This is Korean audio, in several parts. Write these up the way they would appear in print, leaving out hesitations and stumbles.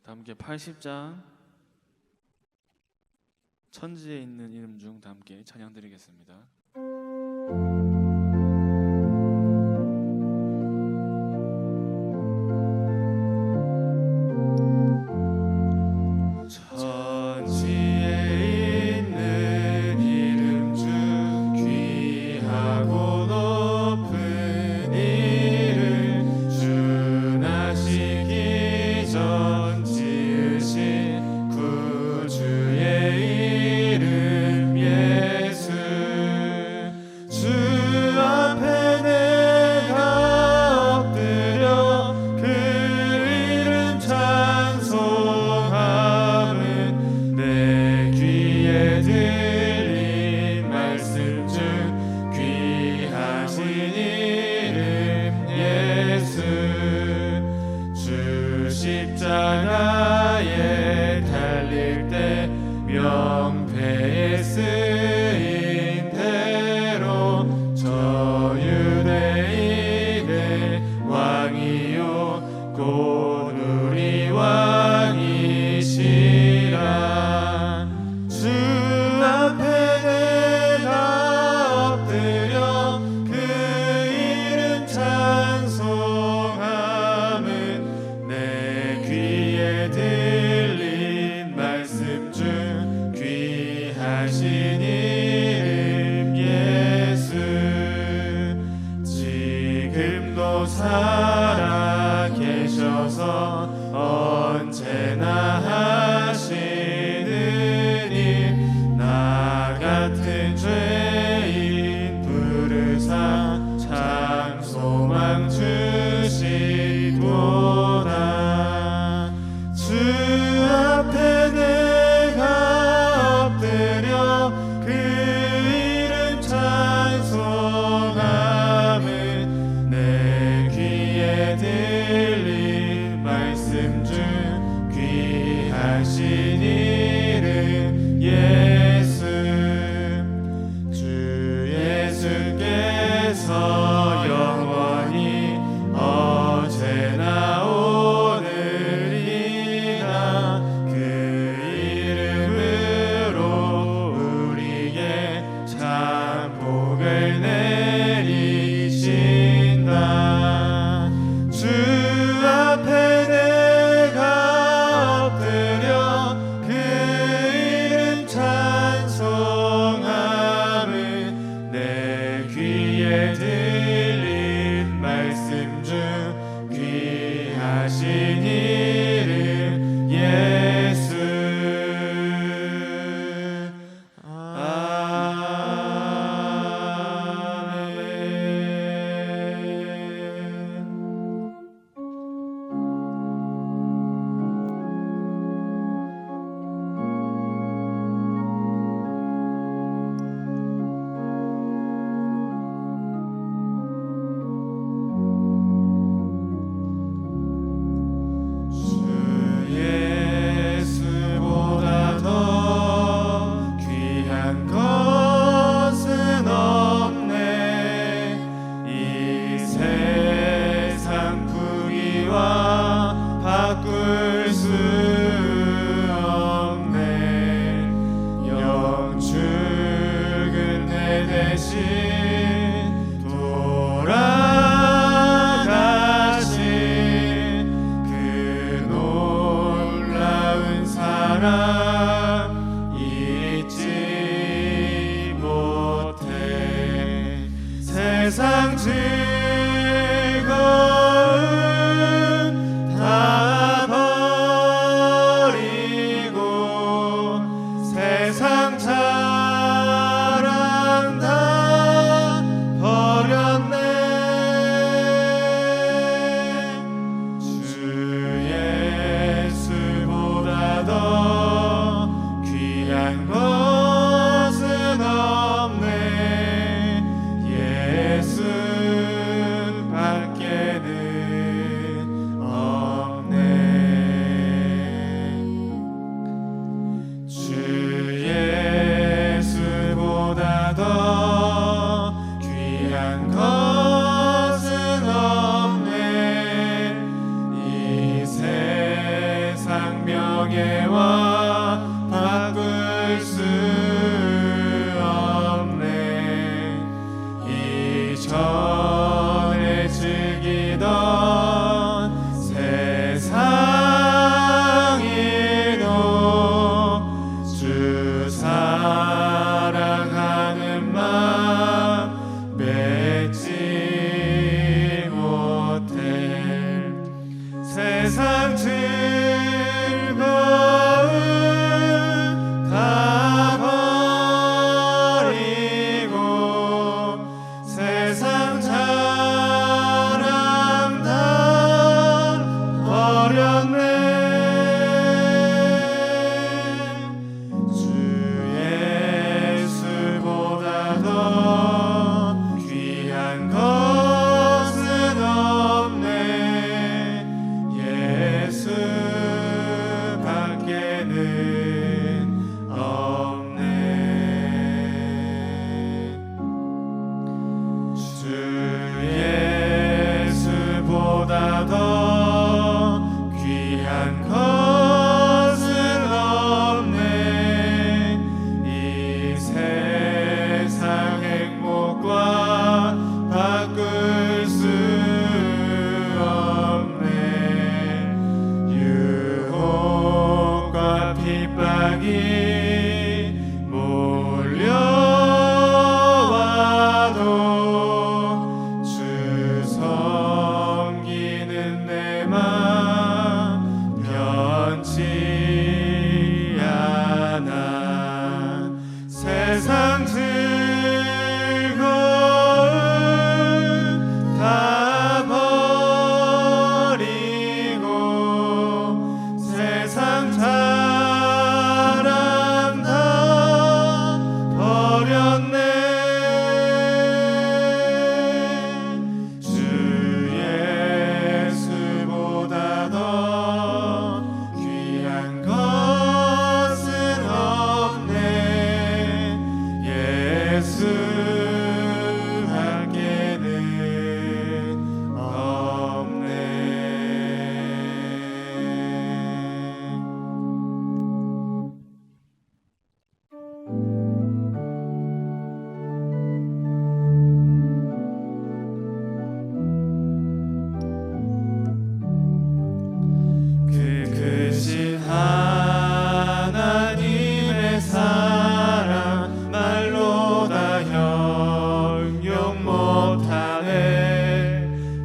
다 함께 80장 천지에 있는 이름 중 다 함께 찬양 드리겠습니다. 십자가에 달릴 때 명패에 쓰인 대로 저 유대인의 왕이요 곧 우리 왕이시라. 주 앞에 내가 엎드려 그 이름 찬송함은 내 귀에 들린 말씀 중 귀하신 이름 예수. 지금도 살아 계셔서 언제나 하시느니 나 같은 죄인 부르사 참 소망 주시도다. 주 앞에 내가 엎드려 그 이름 찬송함은 내 귀에 들린 말씀 중 귀하신 이름 예수. 주 예수께서 영원히 어제나 오늘이나 그 이름으로 우리에게 참 복을 내리신다. 주 앞에 내가 엎드려 그 이름 찬송함은 내 귀에 들린 말씀 중 귀하신 이름 예수. 주 예수보다 더 귀한 것은 없네. 이 세상 부귀와 바꿀 수 없네. 영축은 내 대신 돌아가신 그 놀라운 사랑 잊지 못해. 세상 즐거움 다 버리고 세상 자랑 다 버렸네. 주 예수보다 더 귀한 것은 없네. 예수 세상 즐거움 다 버리고 세상 자랑 다 버렸네. 주 예수보다 더 귀한 것은 없네. 예수 밖에는 없네. 주 예수보다 더 귀한 것은 없네. 이 세상 행복과 바꿀 수 없네. 유혹과 핍박이 몰려와도 주 섬기는 내 맘 변치 않아. 세상 즐거움 다 버리고 세상 자랑 다 버렸네. 주 예수보다 더 귀한 것은 없네. 예수 밖에는 없네. 그 크신 하나님의 사랑 말로 다 형용 못하네.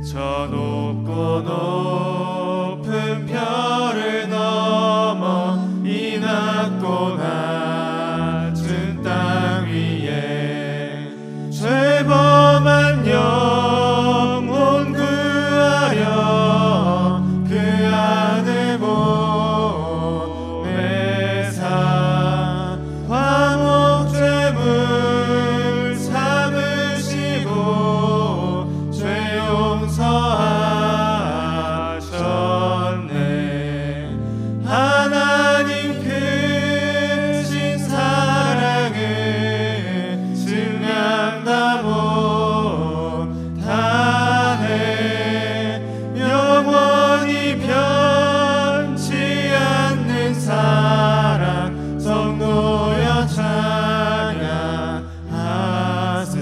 저 높고 높은 별을 넘어 이 낮고 낮은 땅 위에 죄범한 영혼 구하려 그 안에 보내사 화목 죄물 삼으시고 죄 용서하셨네. 하나님 크신 사랑을 증량 다 못하네. 영원히 변치 않는 사랑 성도여 찬양하세.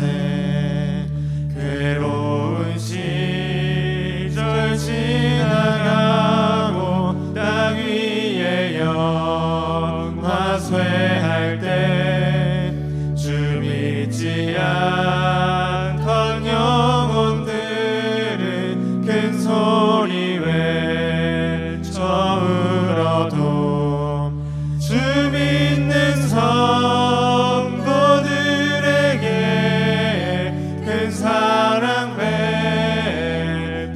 괴로운 시절 지나가고 땅 위에 영화 쇠할 때 주 믿지 않던 영혼들은 큰 소리 외쳐 울어도 주 믿는 성도들에게 큰 사랑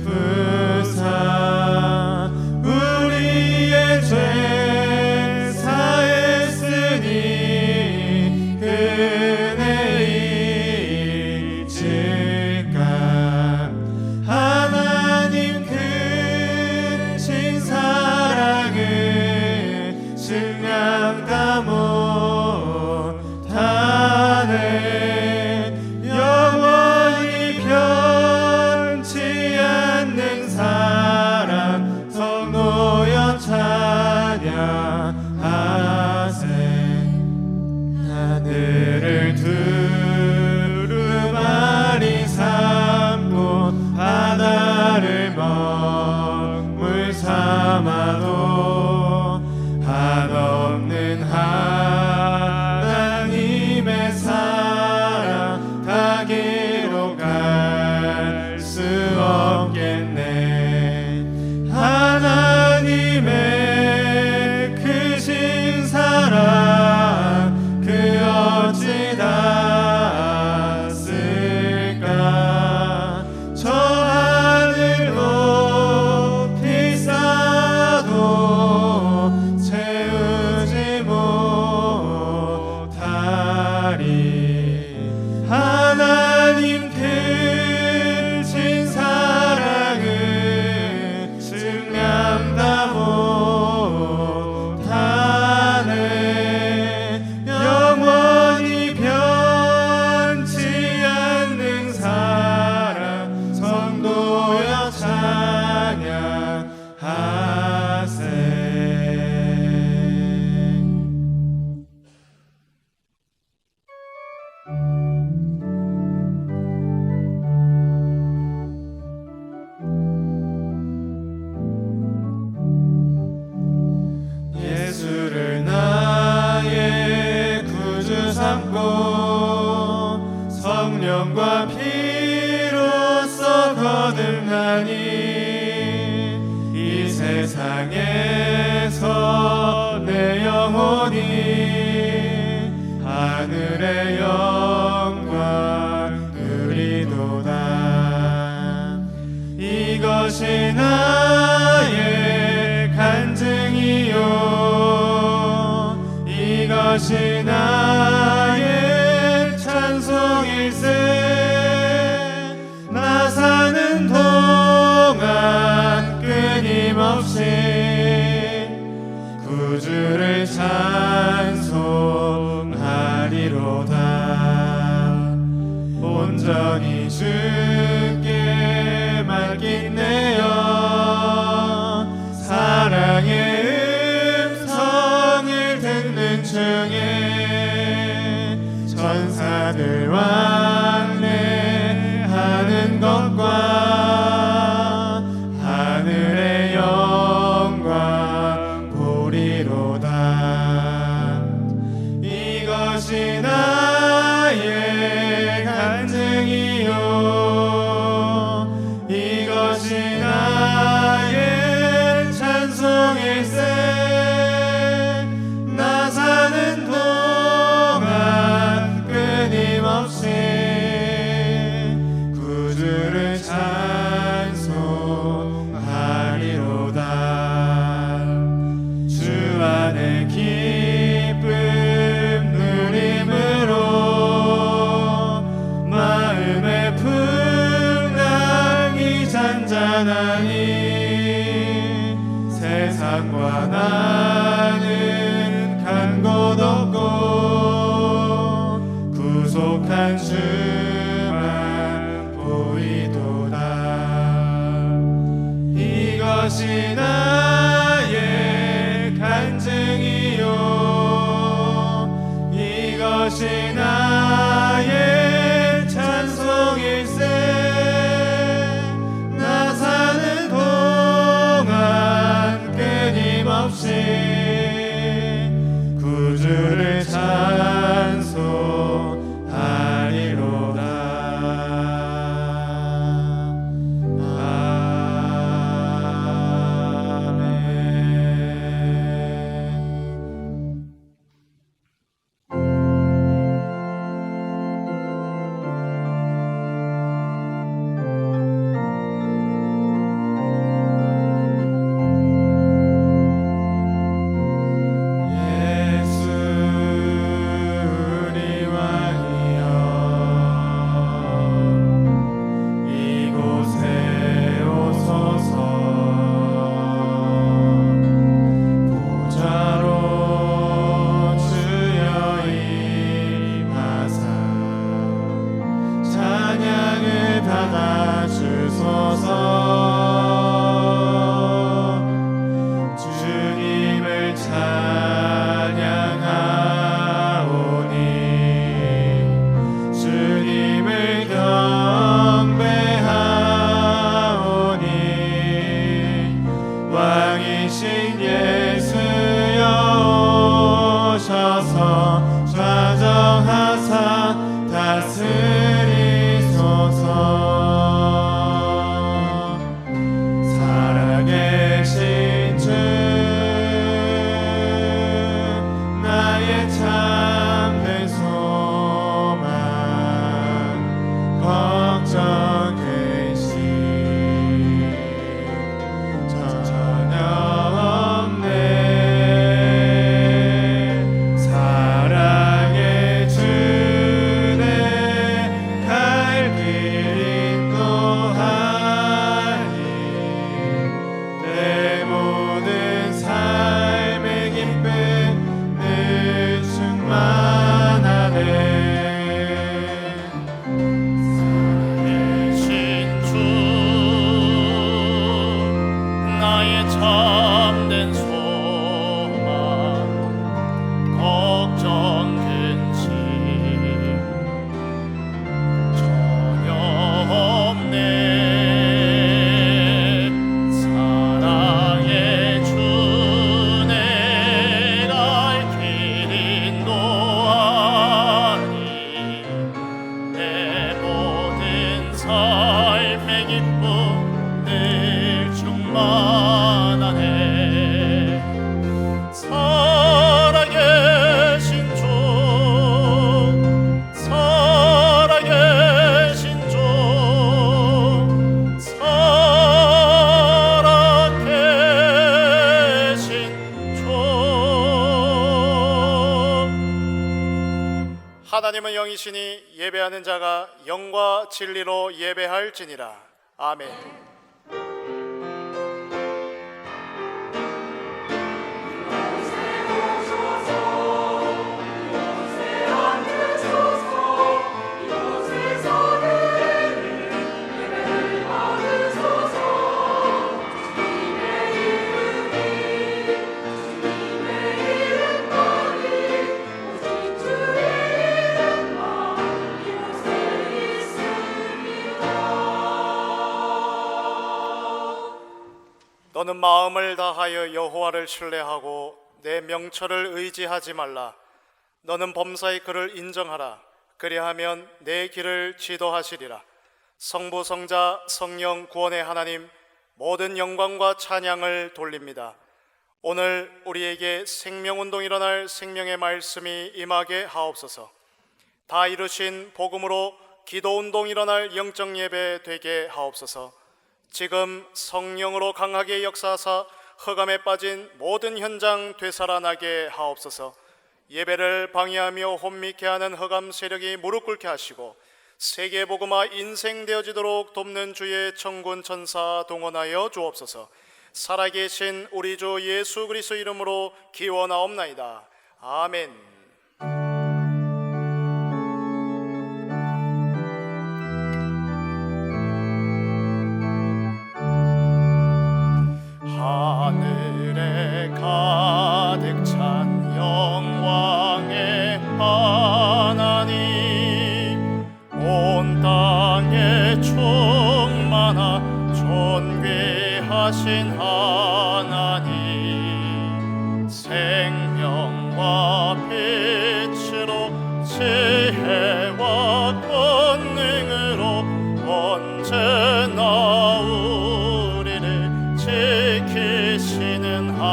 베푸사 우리의 죄 사했으니 은혜 온전히 주께 맡긴네요. 사랑의 음성을 듣는 중에 천사들 왕래하는 것과 하늘의 영광 보리로다. 이것이 나의 간증이요, 이것이 나의 찬송일세. 나 사는 동안 끊임없이 구주를 찬송하리로다. 주 안에 기쁨 누림으로 마음의 풍랑이 잔잔하니 세상과 나는 간 곳 없고 구속한 주만 보이도다. 이것이 나의 간증이요, 이것이 나의 찬송일세. 나 사는 동안 끊임없이 구주를 찬송하리로다. 아멘. 예수 우리 왕이여, 이곳에 오소서. 보좌로 주여 임하사 찬양을 받아주소서. 주님을 찬양하오니 주님을 경배하오니 왕이신 예수여 오셔서 좌정하사 다스리소서. 살아계신 주 나의 참된 소망 걱정 근심 전혀 없네. 사랑의 주네 갈 길 인도하니 내 모든 삶의 기쁨 늘 충만하네. 살아계신 주 나의 참된 소망 걱정 근심 전혀 없네. 사랑의 주네 갈 길 인도하니 내 모든 삶의 기쁨 늘 충만하네. 살아계신 주, 살아계신 주, 살아계신 주. 하나님은 영이시니 예배하는 자가 영과 진리로 예배할지니라. 아멘. 요새 앉으소서, 요새 서는 너는 마음을 다하여 여호와를 신뢰하고 내 명철을 의지하지 말라. 너는 범사의 그를 인정하라. 그리하면 내 길을 지도하시리라. 성부 성자 성령 구원의 하나님, 모든 영광과 찬양을 돌립니다. 오늘 우리에게 생명운동 일어날 생명의 말씀이 임하게 하옵소서. 다 이루신 복음으로 기도운동 일어날 영적 예배 되게 하옵소서. 지금 성령으로 강하게 역사하사 흑암에 빠진 모든 현장 되살아나게 하옵소서. 예배를 방해하며 혼미케 하는 흑암 세력이 무릎 꿇게 하시고 세계 복음화 인생되어지도록 돕는 주의 천군 천사 동원하여 주옵소서. 살아계신 우리 주 예수 그리스도 이름으로 기원하옵나이다. 아멘. 하늘에 가득 찬 영광의 하나님, 온 땅에 충만하 존귀하신 하나님, 생명과 빛으로 지혜와 권능으로 언제나 우리를 지키시는 하나님,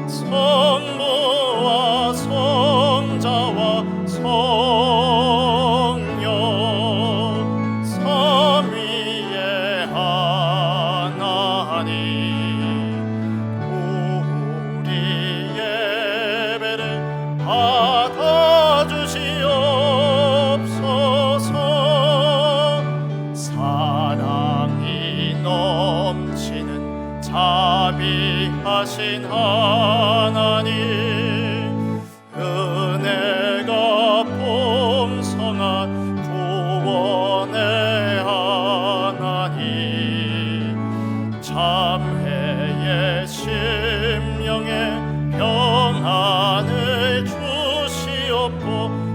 성부와 성자와 성령 삼위의 하나님, 우리 예배를 받아주시옵소서. 사랑이 넘치는 자비하신 하나님, 은혜가 풍성한 구원의 하나님, 참회의 심령에 평안을 주시옵고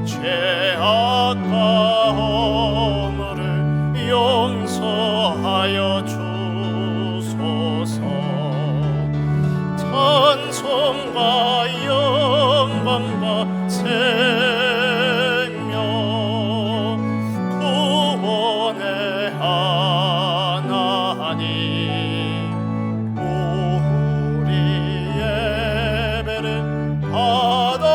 죄악과 허물을 용서하여 주소서. 찬송과 영광과 생명 구원의 하나님, 우리 예배를 받아주시옵소서.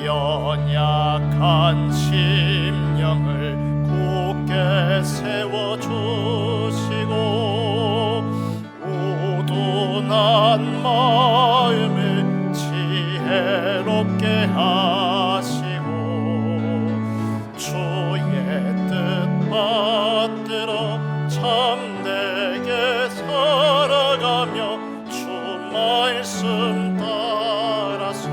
연약한 심령을 굳게 세워주시고 우둔한 마음을 지혜롭게 하시고 주의 뜻 받들어 참되게 살아가며 주 말씀 따라서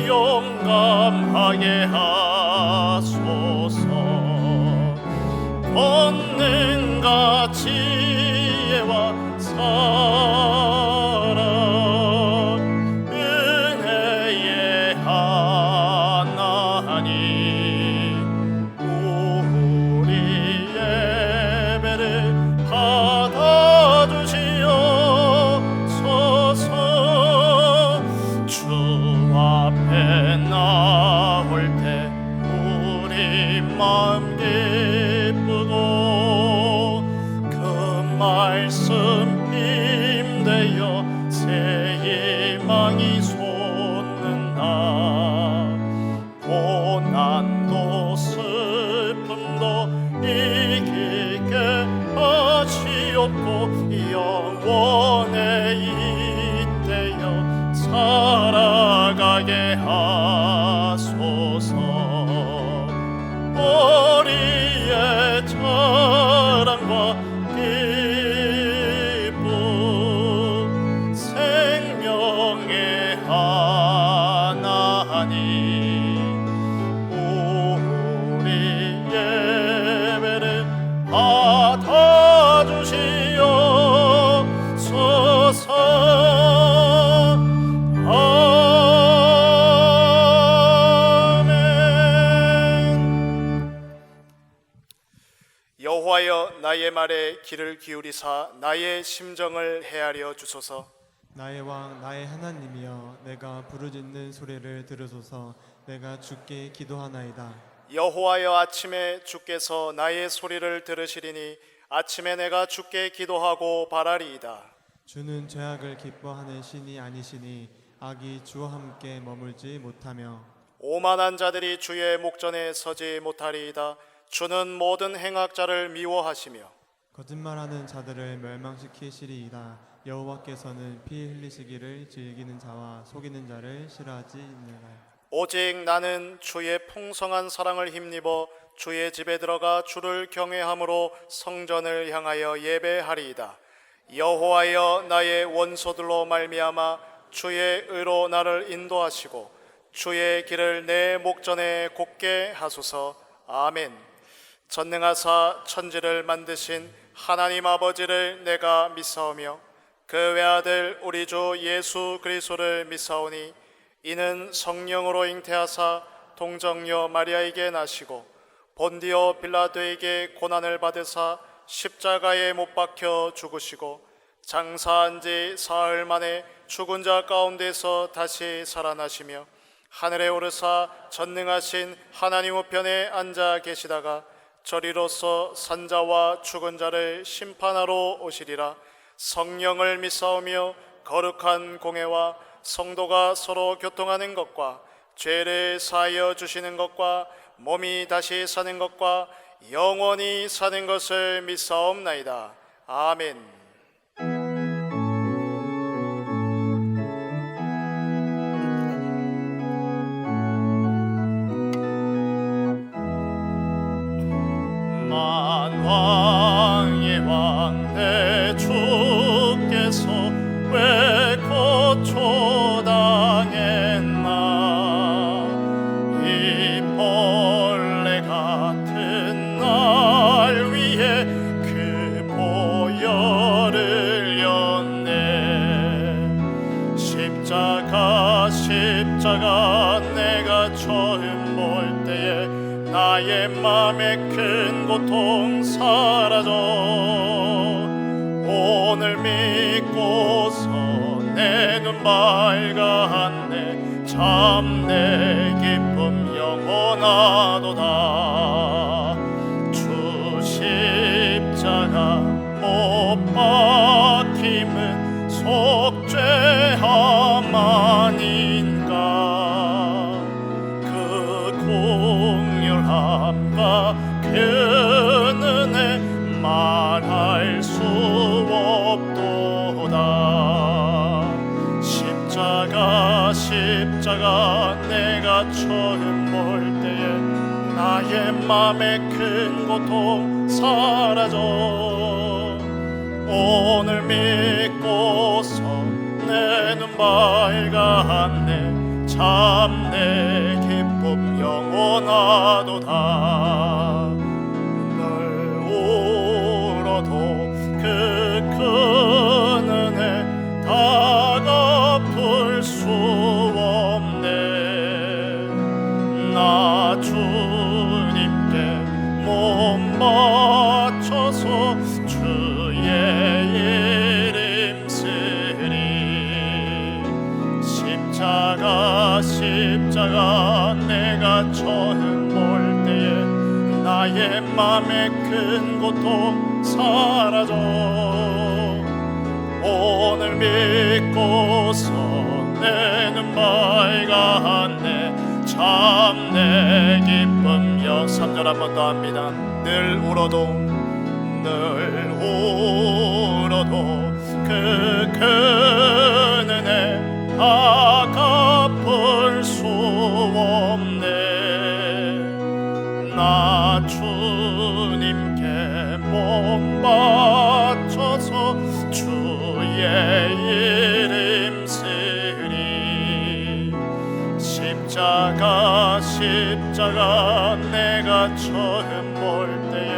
용감하게 하소서. 권능과 지혜와 사랑 은혜의 하나님, 우리 예배를 받아주시옵소서. 주 앞에 나올 때 우리 마음 기쁘고 그 말씀 힘되어 새 희망이 솟는다. 고난도 슬픔도 이기게 하시옵고 영원에 잇대어 살아가게 하소서. 우리의 자랑과 기쁨 생명의 하나님, 우리 예배를 받아주시옵소서. 아멘. 나의 말에 귀를 기울이사 나의 심정을 헤아려 주소서. 나의 왕 나의 하나님이여 내가 부르짖는 소리를 들으소서. 내가 주께 기도하나이다. 여호와여, 아침에 주께서 나의 소리를 들으시리니 아침에 내가 주께 기도하고 바라리이다. 주는 죄악을 기뻐하는 신이 아니시니 악이 주와 함께 머물지 못하며 오만한 자들이 주의 목전에 서지 못하리이다. 주는 모든 행악자를 미워하시며 거짓말하는 자들을 멸망시키시리이다. 여호와께서는 피 흘리시기를 즐기는 자와 속이는 자를 싫어하지니라. 오직 나는 주의 풍성한 사랑을 힘입어 주의 집에 들어가 주를 경외함으로 성전을 향하여 예배하리이다. 여호와여, 나의 원소들로 말미암아 주의 의로 나를 인도하시고 주의 길을 내 목전에 곧게 하소서. 아멘. 전능하사 천지를 만드신 하나님 아버지를 내가 믿사오며 그 외아들 우리 주 예수 그리스도를 믿사오니 이는 성령으로 잉태하사 동정녀 마리아에게 나시고 본디오 빌라도에게 고난을 받으사 십자가에 못 박혀 죽으시고 장사한 지 사흘 만에 죽은 자 가운데서 다시 살아나시며 하늘에 오르사 전능하신 하나님 우편에 앉아 계시다가 저리로서 산자와 죽은 자를 심판하러 오시리라. 성령을 믿사오며 거룩한 공회와 성도가 서로 교통하는 것과 죄를 사하여 주시는 것과 몸이 다시 사는 것과 영원히 사는 것을 믿사옵나이다. 아멘. 만왕의 왕 내 주께서 왜 고초당했나. 이 벌레 같은 날 위에 그 보혈을 였네. 십자가 내가 처음 볼 때에 나의 맘에 큰 고통 사라져. 오늘 믿고서 내 눈 밝았네. 참 내 기쁨 영원하도다. 주 십자가 못 박힘은 속죄함 아닌가. 그 공률함과 그 은혜 말할 수 없도다. 십자가 내가 처음 볼 때에 나의 맘에 큰 고통 사라져. 오늘 믿고서 내 눈 밝았네. 참 내 기쁨 영원하도다. 널 울어도 그 큰 은혜 다 갚을 수 없네. 나 주님께 몸 바쳐서 주의 이름 쓰리. 십자가 내가 처음 볼 때에 나의 맘에 큰 고통 사라져. 오늘 믿고서 내 눈 밝았네. 참 내 기쁨 3절 한 번 더 합니다. 늘 울어도 그 큰 은혜 다 갚을 수 없네. 나 주님께 몸 바쳐서 주의 이름 쓰리. 십자가 내가 처음 볼 때에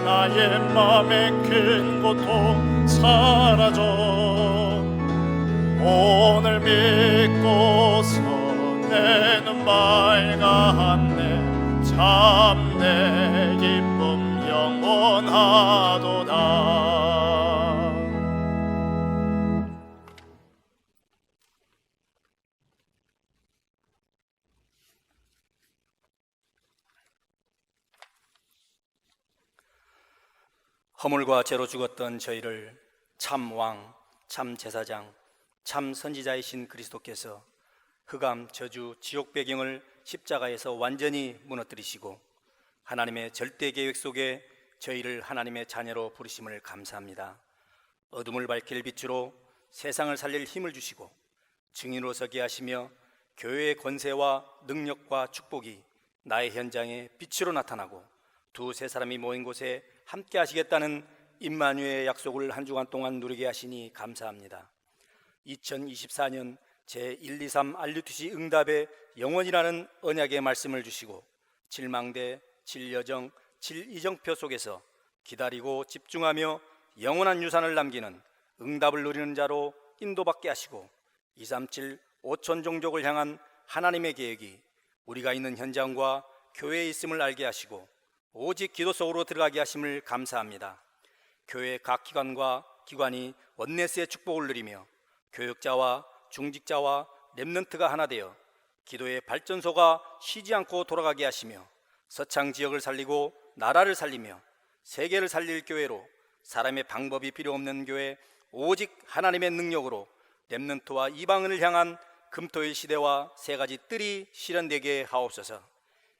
나의 맘에 큰 고통 사라져. 오늘 믿고서 내 눈 밝았네. 참 내 기쁨 영원하 허물과 죄로 죽었던 저희를 참 왕, 참 제사장, 참 선지자이신 그리스도께서 흑암, 저주, 지옥 배경을 십자가에서 완전히 무너뜨리시고 하나님의 절대 계획 속에 저희를 하나님의 자녀로 부르심을 감사합니다. 어둠을 밝힐 빛으로 세상을 살릴 힘을 주시고 증인으로 서게 하시며 교회의 권세와 능력과 축복이 나의 현장에 빛으로 나타나고 두세 사람이 모인 곳에 함께 하시겠다는 임마누엘의 약속을 한 주간 동안 누리게 하시니 감사합니다. 2024년 제123 알류티시 응답의 영원이라는 언약의 말씀을 주시고 7망대, 7여정, 7이정표 속에서 기다리고 집중하며 영원한 유산을 남기는 응답을 누리는 자로 인도받게 하시고 237 5천 종족을 향한 하나님의 계획이 우리가 있는 현장과 교회에 있음을 알게 하시고 오직 기도 속으로 들어가게 하심을 감사합니다. 교회 각 기관과 기관이 원네스의 축복을 누리며 교역자와 중직자와 렘넌트가 하나 되어 기도의 발전소가 쉬지 않고 돌아가게 하시며 서창 지역을 살리고 나라를 살리며 세계를 살릴 교회로 사람의 방법이 필요 없는 교회 오직 하나님의 능력으로 렘넌트와 이방인을 향한 금토일 시대와 세 가지 뜰이 실현되게 하옵소서.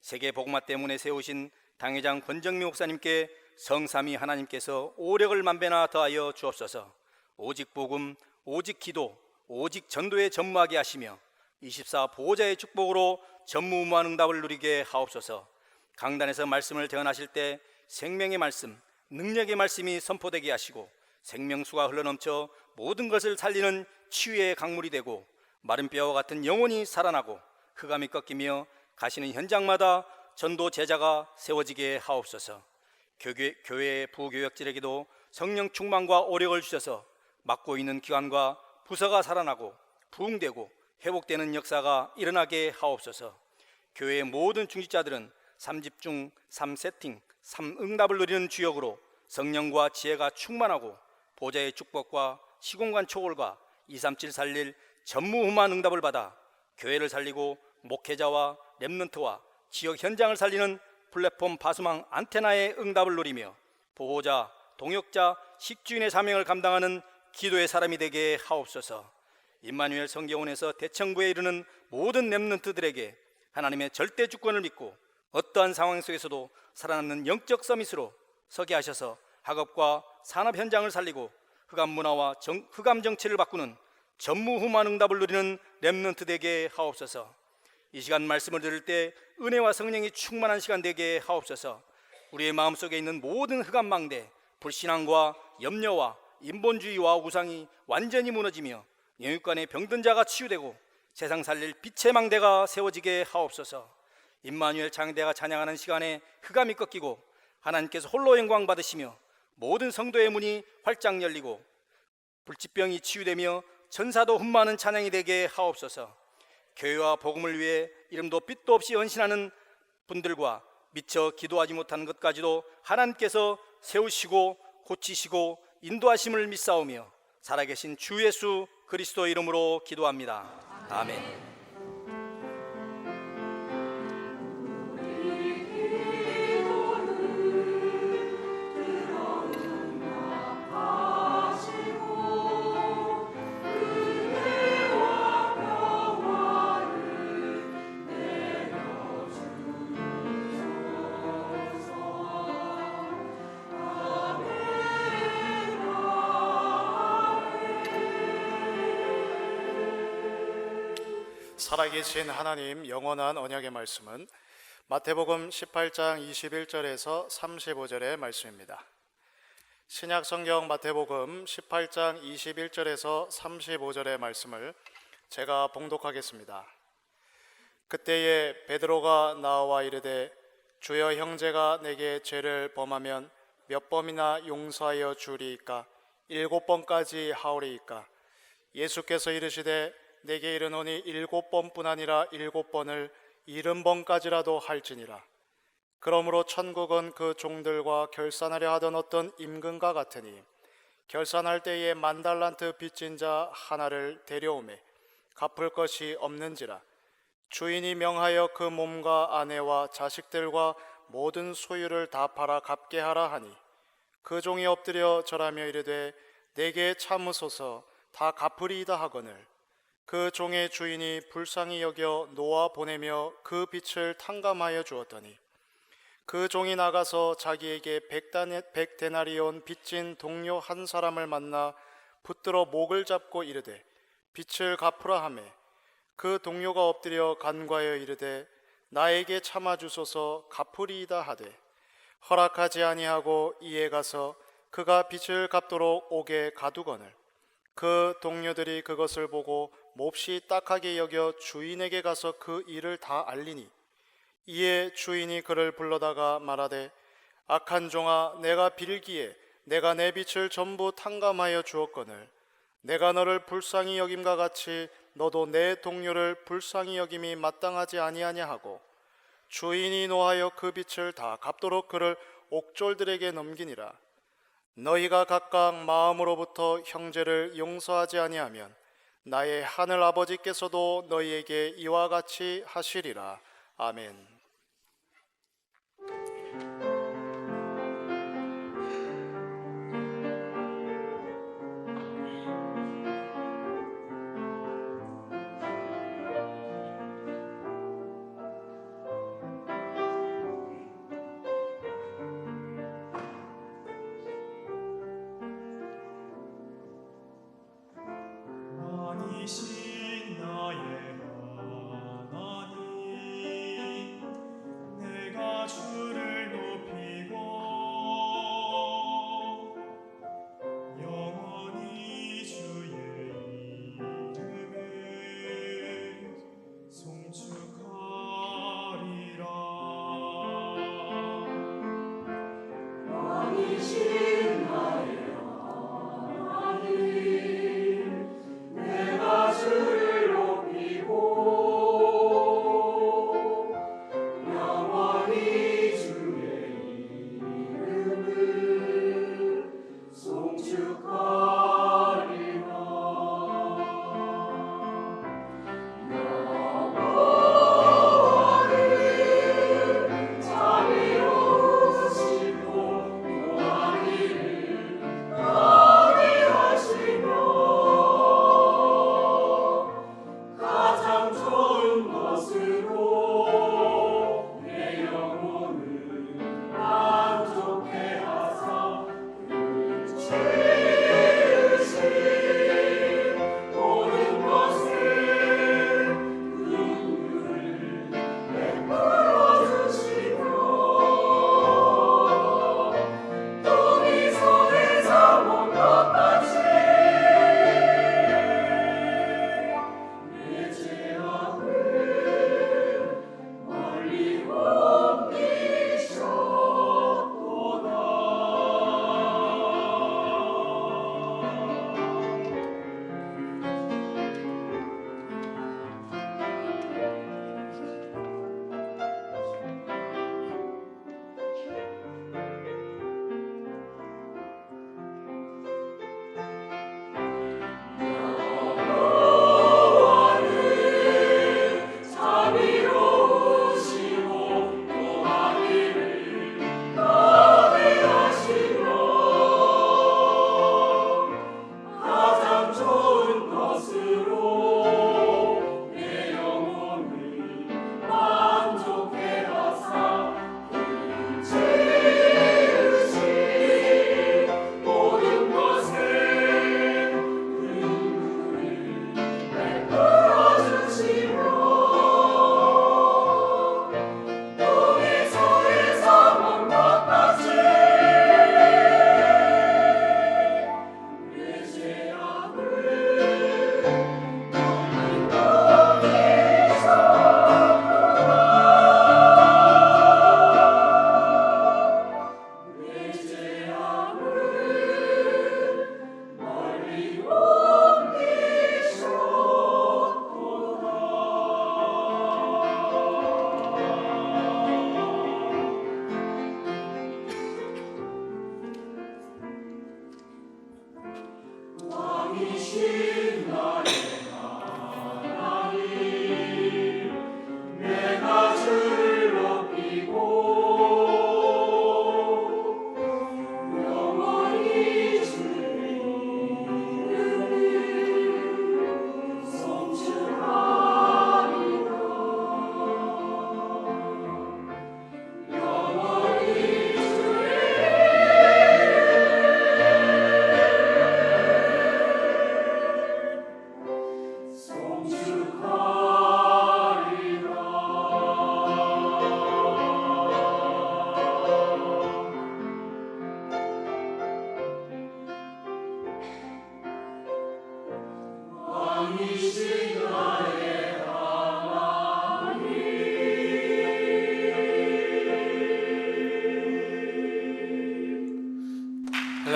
세계 복음화 때문에 세우신 당회장 권정미 목사님께 성삼위 하나님께서 오력을 만배나 더하여 주옵소서. 오직 복음, 오직 기도, 오직 전도에 전무하게 하시며 24 보호자의 축복으로 전무후무한 응답을 누리게 하옵소서. 강단에서 말씀을 대언하실 때 생명의 말씀, 능력의 말씀이 선포되게 하시고 생명수가 흘러넘쳐 모든 것을 살리는 치유의 강물이 되고 마른 뼈와 같은 영혼이 살아나고 흑암이 꺾이며 가시는 현장마다 전도 제자가 세워지게 하옵소서. 교회의 부교역질에게도 성령 충만과 오력을 주셔서 맡고 있는 기관과 부서가 살아나고 부흥되고 회복되는 역사가 일어나게 하옵소서. 교회의 모든 중직자들은 3집중, 3세팅, 3응답을 누리는 주역으로 성령과 지혜가 충만하고 보좌의 축복과 시공간 초월과 237 살릴 전무후무한 응답을 받아 교회를 살리고 목회자와 렘넌트와 지역 현장을 살리는 플랫폼 바수망 안테나의 응답을 누리며 보호자, 동역자, 식주인의 사명을 감당하는 기도의 사람이 되게 하옵소서. 임마누엘 성경원에서 대청부에 이르는 모든 렘넌트들에게 하나님의 절대 주권을 믿고 어떠한 상황 속에서도 살아남는 영적 서밋으로 서게 하셔서 학업과 산업 현장을 살리고 흑암 문화와 흑암 정치를 바꾸는 전무후무한 응답을 누리는 렘넌트 되게 하옵소서. 이 시간 말씀을 들을 때 은혜와 성령이 충만한 시간 되게 하옵소서. 우리의 마음속에 있는 모든 흑암 망대, 불신앙과 염려와 인본주의와 우상이 완전히 무너지며 영육간의 병든 자가 치유되고 세상 살릴 빛의 망대가 세워지게 하옵소서. 임마누엘 장대가 찬양하는 시간에 흑암이 꺾이고 하나님께서 홀로 영광 받으시며 모든 성도의 문이 활짝 열리고 불치병이 치유되며 전사도 흠모하는 찬양이 되게 하옵소서. 교회와 복음을 위해 이름도 빛도 없이 헌신하는 분들과 미처 기도하지 못하는 것까지도 하나님께서 세우시고 고치시고 인도하심을 믿사오며 살아계신 주 예수 그리스도 이름으로 기도합니다. 아멘. 살아계신 하나님 영원한 언약의 말씀은 마태복음 18장 21절에서 35절의 말씀입니다. 신약성경 마태복음 18장 21절에서 35절의 말씀을 제가 봉독하겠습니다. 그때에 베드로가 나와 이르되 주여, 형제가 내게 죄를 범하면 몇 번이나 용서하여 주리이까? 7번까지 하오리이까? 예수께서 이르시되 내게 이르노니 7번뿐 아니라 7번을 70번까지라도 할지니라. 그러므로 천국은 그 종들과 결산하려 하던 어떤 임금과 같으니 결산할 때에 10,000달란트 빚진 자 하나를 데려오매 갚을 것이 없는지라. 주인이 명하여 그 몸과 아내와 자식들과 모든 소유를 다 팔아 갚게 하라 하니 그 종이 엎드려 절하며 이르되 내게 참으소서 다 갚으리이다 하거늘 그 종의 주인이 불쌍히 여겨 놓아 보내며 그 빚을 탕감하여 주었더니 그 종이 나가서 자기에게 100데나리온 빚진 동료 한 사람을 만나 붙들어 목을 잡고 이르되 빚을 갚으라 하매 그 동료가 엎드려 간과하여 이르되 나에게 참아 주소서 갚으리이다 하되 허락하지 아니하고 이에 가서 그가 빚을 갚도록 옥에 가두거늘 그 동료들이 그것을 보고 몹시 딱하게 여겨 주인에게 가서 그 일을 다 알리니 이에 주인이 그를 불러다가 말하되 악한 종아 내가 빌기에 내가 내 빚을 전부 탕감하여 주었거늘 내가 너를 불쌍히 여김과 같이 너도 내 동료를 불쌍히 여김이 마땅하지 아니하냐 하고 주인이 노하여 그 빚을 다 갚도록 그를 옥졸들에게 넘기니라. 너희가 각각 마음으로부터 형제를 용서하지 아니하면 나의 하늘 아버지께서도 너희에게 이와 같이 하시리라. 아멘. 이신 나의 하나님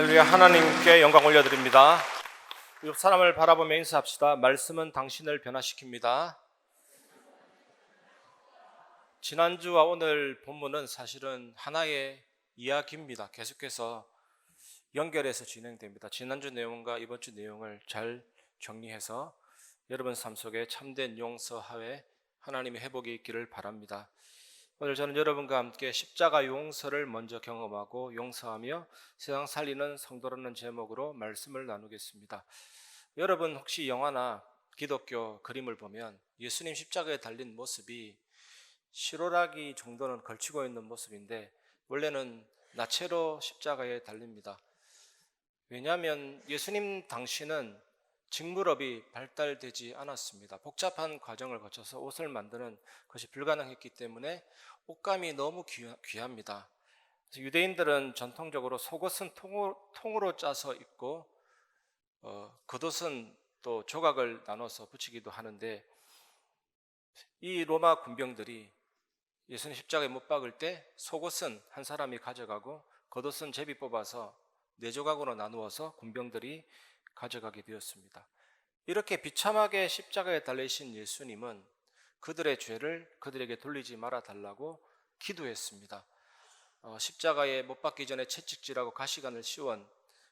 할렐루야. 하나님께 영광 올려드립니다. 옆 사람을 바라보며 인사합시다. 말씀은 당신을 변화시킵니다. 지난주와 오늘 본문은 사실은 하나의 이야기입니다. 계속해서 연결해서 진행됩니다. 지난주 내용과 이번 주 내용을 잘 정리해서 여러분 삶 속에 참된 용서하에 하나님의 회복이 있기를 바랍니다. 오늘 저는 여러분과 함께 십자가 용서를 먼저 경험하고 용서하며 세상 살리는 성도라는 제목으로 말씀을 나누겠습니다. 여러분 혹시 영화나 기독교 그림을 보면 예수님 십자가에 달린 모습이 실오라기 정도는 걸치고 있는 모습인데 원래는 나체로 십자가에 달립니다. 왜냐하면 예수님 당시는 직물업이 발달되지 않았습니다. 복잡한 과정을 거쳐서 옷을 만드는 것이 불가능했기 때문에 옷감이 너무 귀합니다. 그래서 유대인들은 전통적으로 속옷은 통으로 짜서 입고 겉옷은 또 조각을 나눠서 붙이기도 하는데 이 로마 군병들이 예수님 십자가에 못 박을 때 속옷은 한 사람이 가져가고 겉옷은 제비 뽑아서 4조각으로 나누어서 군병들이 가져가게 되었습니다. 이렇게 비참하게 십자가에 달리신 예수님은 그들의 죄를 그들에게 돌리지 말아 달라고 기도했습니다. 십자가에 못 박기 전에 채찍질하고 가시관을 씌운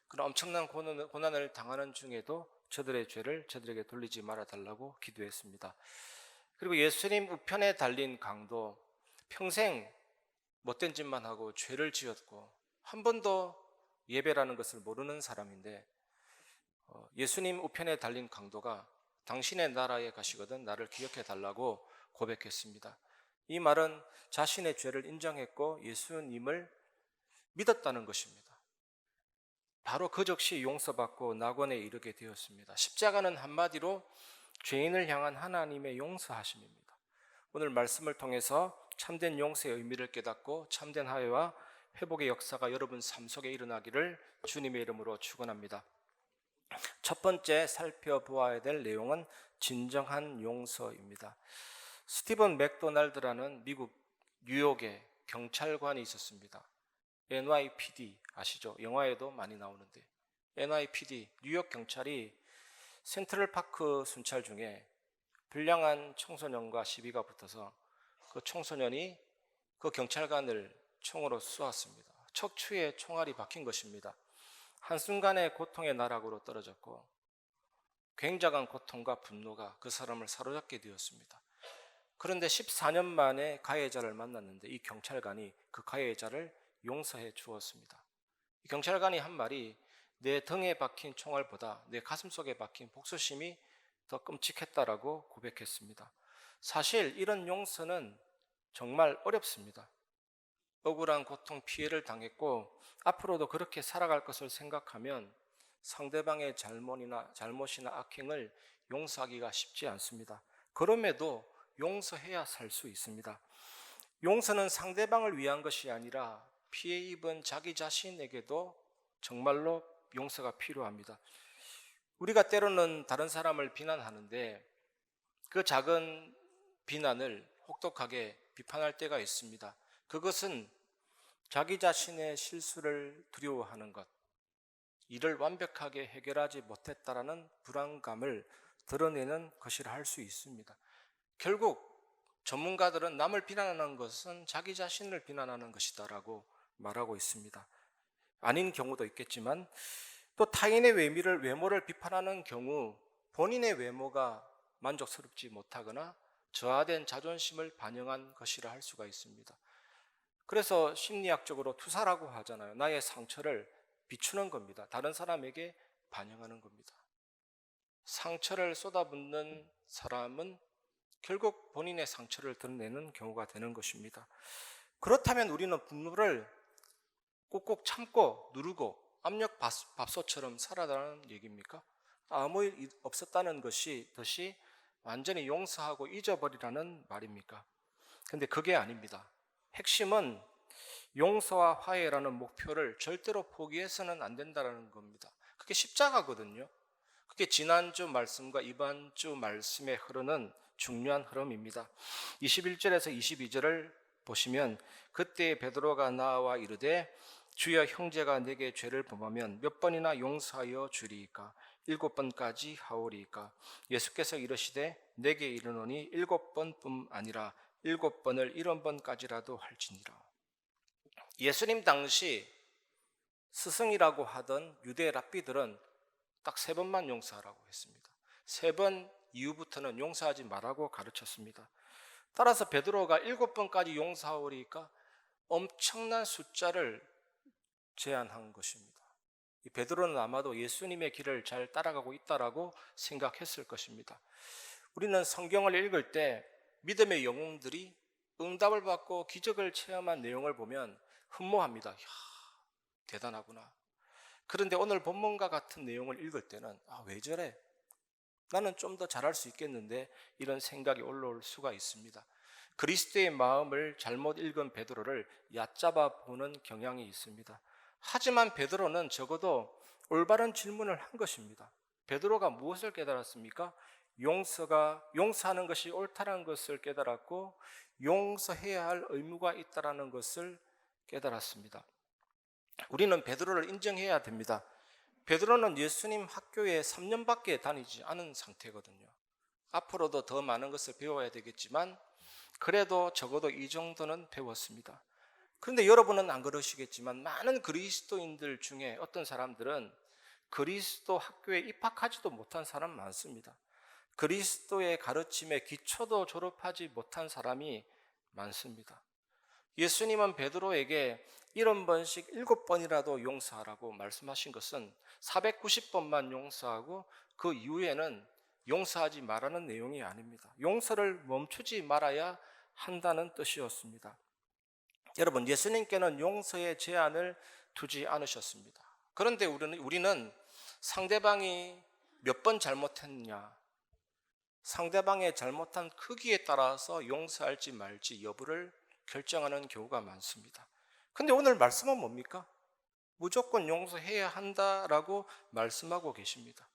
그런 엄청난 고난을 당하는 중에도 저들의 죄를 저들에게 돌리지 말아 달라고 기도했습니다. 그리고 예수님 우편에 달린 강도 평생 못된 짓만 하고 죄를 지었고 한 번도 예배라는 것을 모르는 사람인데 예수님 우편에 달린 강도가 당신의 나라에 가시거든 나를 기억해 달라고 고백했습니다. 이 말은 자신의 죄를 인정했고 예수님을 믿었다는 것입니다. 바로 그 즉시 용서받고 낙원에 이르게 되었습니다. 십자가는 한마디로 죄인을 향한 하나님의 용서하심입니다. 오늘 말씀을 통해서 참된 용서의 의미를 깨닫고 참된 화해와 회복의 역사가 여러분 삶 속에 일어나기를 주님의 이름으로 축원합니다. 첫 번째 살펴보아야 될 내용은 진정한 용서입니다. 스티븐 맥도날드라는 미국 뉴욕의 경찰관이 있었습니다. NYPD 아시죠? 영화에도 많이 나오는데 NYPD 뉴욕 경찰이 센트럴파크 순찰 중에 불량한 청소년과 시비가 붙어서 그 청소년이 그 경찰관을 총으로 쏘았습니다. 척추에 총알이 박힌 것입니다. 한순간에 고통의 나락으로 떨어졌고 굉장한 고통과 분노가 그 사람을 사로잡게 되었습니다. 그런데 14년 만에 가해자를 만났는데 이 경찰관이 그 가해자를 용서해 주었습니다. 이 경찰관이 한 말이 내 등에 박힌 총알보다 내 가슴속에 박힌 복수심이 더 끔찍했다라고 고백했습니다. 사실 이런 용서는 정말 어렵습니다. 억울한 고통, 피해를 당했고 앞으로도 그렇게 살아갈 것을 생각하면 상대방의 잘못이나 악행을 용서하기가 쉽지 않습니다. 그럼에도 용서해야 살 수 있습니다. 용서는 상대방을 위한 것이 아니라 피해 입은 자기 자신에게도 정말로 용서가 필요합니다. 우리가 때로는 다른 사람을 비난하는데 그 작은 비난을 혹독하게 비판할 때가 있습니다. 그것은 자기 자신의 실수를 두려워하는 것, 이를 완벽하게 해결하지 못했다라는 불안감을 드러내는 것이라 할 수 있습니다. 결국 전문가들은 남을 비난하는 것은 자기 자신을 비난하는 것이다라고 말하고 있습니다. 아닌 경우도 있겠지만 또 타인의 외모를 비판하는 경우 본인의 외모가 만족스럽지 못하거나 저하된 자존심을 반영한 것이라 할 수가 있습니다. 그래서 심리학적으로 투사라고 하잖아요. 나의 상처를 비추는 겁니다. 다른 사람에게 반영하는 겁니다. 상처를 쏟아붓는 사람은 결국 본인의 상처를 드러내는 경우가 되는 것입니다. 그렇다면 우리는 분노를 꾹꾹 참고 누르고 압력밥솥처럼 살아가는 얘기입니까? 아무 일 없었다는 것이 완전히 용서하고 잊어버리라는 말입니까? 근데 그게 아닙니다. 핵심은 용서와 화해라는 목표를 절대로 포기해서는 안 된다는 겁니다. 그게 십자가거든요. 그게 지난주 말씀과 이번 주 말씀에 흐르는 중요한 흐름입니다. 21절에서 22절을 보시면 그때 베드로가 나와 이르되 주여 형제가 내게 죄를 범하면 몇 번이나 용서하여 주리이까? 7번까지 하오리이까? 예수께서 이르시되 내게 이르노니 7번뿐 아니라 7번을 70번까지라도 할지니라. 예수님 당시 스승이라고 하던 유대 랍비들은 딱 3번만 용서하라고 했습니다. 3번 이후부터는 용서하지 말라고 가르쳤습니다. 따라서 베드로가 7번까지 용서하오리까 엄청난 숫자를 제안한 것입니다. 이 베드로는 아마도 예수님의 길을 잘 따라가고 있다라고 생각했을 것입니다. 우리는 성경을 읽을 때 믿음의 영웅들이 응답을 받고 기적을 체험한 내용을 보면 흠모합니다. 이야, 대단하구나. 그런데 오늘 본문과 같은 내용을 읽을 때는 왜 저래? 나는 좀 더 잘할 수 있겠는데 이런 생각이 올라올 수가 있습니다. 그리스도의 마음을 잘못 읽은 베드로를 얕잡아 보는 경향이 있습니다. 하지만 베드로는 적어도 올바른 질문을 한 것입니다. 베드로가 무엇을 깨달았습니까? 용서하는 것이 옳다는 것을 깨달았고 용서해야 할 의무가 있다는 것을 깨달았습니다. 우리는 베드로를 인정해야 됩니다. 베드로는 예수님 학교에 3년밖에 다니지 않은 상태거든요. 앞으로도 더 많은 것을 배워야 되겠지만 그래도 적어도 이 정도는 배웠습니다. 그런데 여러분은 안 그러시겠지만 많은 그리스도인들 중에 어떤 사람들은 그리스도 학교에 입학하지도 못한 사람 많습니다. 그리스도의 가르침에 기초도 졸업하지 못한 사람이 많습니다. 예수님은 베드로에게 70번씩 7번이라도 용서하라고 말씀하신 것은 490번만 용서하고 그 이후에는 용서하지 말라는 내용이 아닙니다. 용서를 멈추지 말아야 한다는 뜻이었습니다. 여러분, 예수님께는 용서의 제한을 두지 않으셨습니다. 그런데 우리는 상대방이 몇 번 잘못했냐, 상대방의 잘못한 크기에 따라서 용서할지 말지 여부를 결정하는 경우가 많습니다. 근데 오늘 말씀은 뭡니까? 무조건 용서해야 한다라고 말씀하고 계십니다.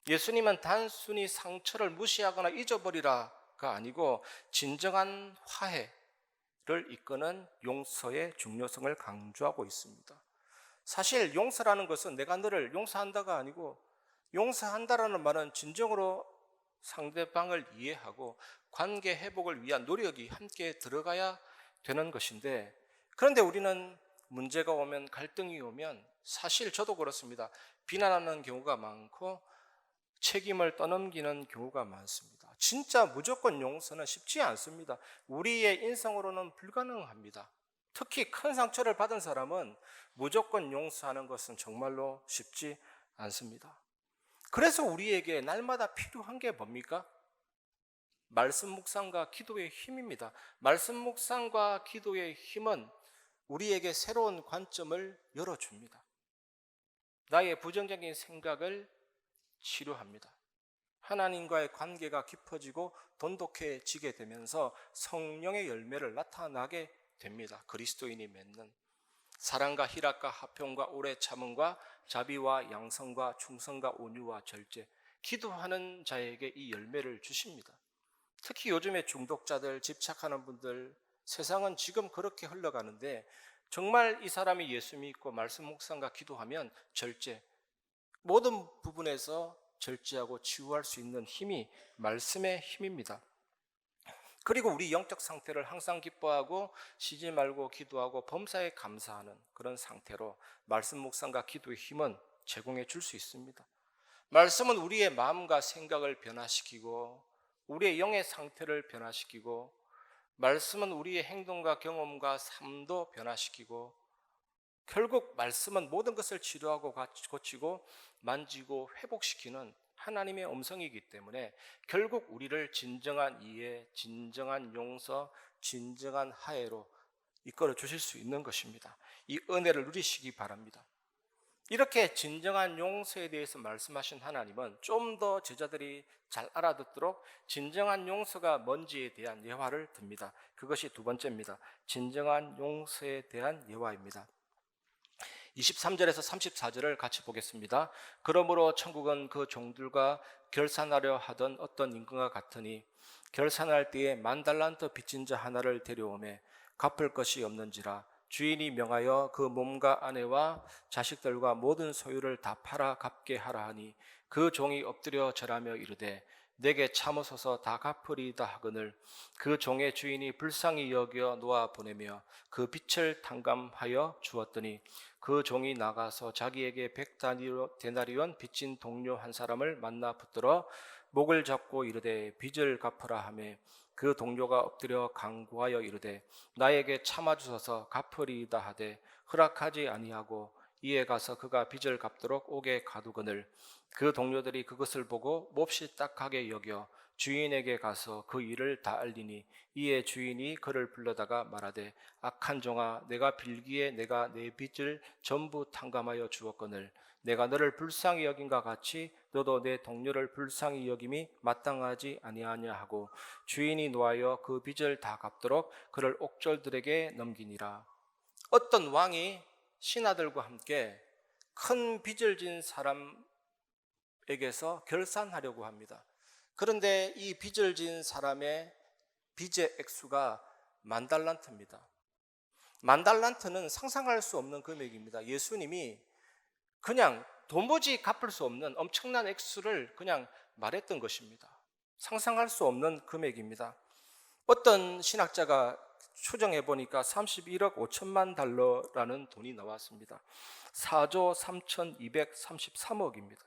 예수님은 단순히 상처를 무시하거나 잊어버리라가 아니고 진정한 화해를 이끄는 용서의 중요성을 강조하고 있습니다. 사실 용서라는 것은 내가 너를 용서한다가 아니고, 용서한다라는 말은 진정으로 상대방을 이해하고 관계 회복을 위한 노력이 함께 들어가야 되는 것인데, 그런데 우리는 문제가 오면, 갈등이 오면, 사실 저도 그렇습니다. 비난하는 경우가 많고 책임을 떠넘기는 경우가 많습니다. 진짜 무조건 용서는 쉽지 않습니다. 우리의 인성으로는 불가능합니다. 특히 큰 상처를 받은 사람은 무조건 용서하는 것은 정말로 쉽지 않습니다. 그래서 우리에게 날마다 필요한 게 뭡니까? 말씀 묵상과 기도의 힘입니다. 말씀 묵상과 기도의 힘은 우리에게 새로운 관점을 열어줍니다. 나의 부정적인 생각을 치료합니다. 하나님과의 관계가 깊어지고 돈독해지게 되면서 성령의 열매를 나타나게 됩니다. 그리스도인이 맺는 사랑과 희락과 화평과 오래 참음과 자비와 양성과 충성과 온유와 절제, 기도하는 자에게 이 열매를 주십니다. 특히 요즘에 중독자들, 집착하는 분들, 세상은 지금 그렇게 흘러가는데 정말 이 사람이 예수 믿고 말씀 묵상과 기도하면 절제, 모든 부분에서 절제하고 치유할 수 있는 힘이 말씀의 힘입니다. 그리고 우리 영적 상태를 항상 기뻐하고 쉬지 말고 기도하고 범사에 감사하는 그런 상태로 말씀 묵상과 기도의 힘은 제공해 줄 수 있습니다. 말씀은 우리의 마음과 생각을 변화시키고 우리의 영의 상태를 변화시키고, 말씀은 우리의 행동과 경험과 삶도 변화시키고, 결국 말씀은 모든 것을 치료하고 고치고 만지고 회복시키는 하나님의 음성이기 때문에 결국 우리를 진정한 이해, 진정한 용서, 진정한 화해로 이끌어 주실 수 있는 것입니다. 이 은혜를 누리시기 바랍니다. 이렇게 진정한 용서에 대해서 말씀하신 하나님은 좀 더 제자들이 잘 알아듣도록 진정한 용서가 뭔지에 대한 예화를 듭니다. 그것이 두 번째입니다. 진정한 용서에 대한 예화입니다. 23절에서 34절을 같이 보겠습니다. 그러므로 천국은 그 종들과 결산하려 하던 어떤 임금과 같으니 결산할 때에 10,000달란트 빚진 자 하나를 데려오매 갚을 것이 없는지라 주인이 명하여 그 몸과 아내와 자식들과 모든 소유를 다 팔아 갚게 하라 하니 그 종이 엎드려 절하며 이르되 내게 참으소서 다 갚으리이다 하거늘 그 종의 주인이 불쌍히 여겨 놓아 보내며 그 빚을 탕감하여 주었더니 그 종이 나가서 자기에게 100데나리온 빚진 동료 한 사람을 만나 붙들어 목을 잡고 이르되 빚을 갚으라 하매 그 동료가 엎드려 간구하여 이르되 나에게 참아 주소서 갚으리이다 하되 허락하지 아니하고 이에 가서 그가 빚을 갚도록 옥에 가두거늘 그 동료들이 그것을 보고 몹시 딱하게 여겨 주인에게 가서 그 일을 다 알리니 이에 주인이 그를 불러다가 말하되 악한 종아 내가 빌기에 내가 내 빚을 전부 탕감하여 주었거늘 내가 너를 불쌍히 여긴과 같이 너도 내 동료를 불쌍히 여김이 마땅하지 아니하냐 하고 주인이 노하여 그 빚을 다 갚도록 그를 옥졸들에게 넘기니라. 어떤 왕이 신하들과 함께 큰 빚을 진 사람에게서 결산하려고 합니다. 그런데 이 빚을 진 사람의 빚의 액수가 10,000달란트입니다. 10,000달란트는 상상할 수 없는 금액입니다. 예수님이 그냥 도무지 갚을 수 없는 엄청난 액수를 그냥 말했던 것입니다. 상상할 수 없는 금액입니다. 어떤 신학자가 추정해 보니까 31억 5천만 달러라는 돈이 나왔습니다. 4조 3,233억입니다.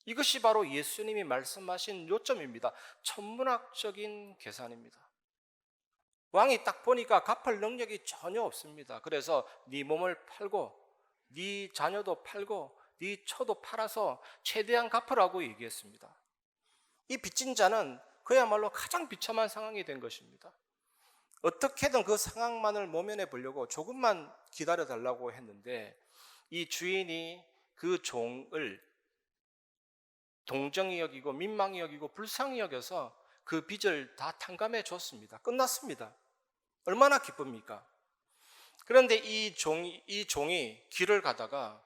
이것이 바로 예수님이 말씀하신 요점입니다. 천문학적인 계산입니다. 왕이 딱 보니까 갚을 능력이 전혀 없습니다. 그래서 네 몸을 팔고 네 자녀도 팔고 네 처도 팔아서 최대한 갚으라고 얘기했습니다. 이 빚진 자는 그야말로 가장 비참한 상황이 된 것입니다. 어떻게든 그 상황만을 모면해 보려고 조금만 기다려 달라고 했는데 이 주인이 그 종을 동정히 여기고 민망히 여기고 불쌍히 여겨서 그 빚을 다 탕감해 줬습니다. 끝났습니다. 얼마나 기쁩니까? 그런데 이 종이 길을 가다가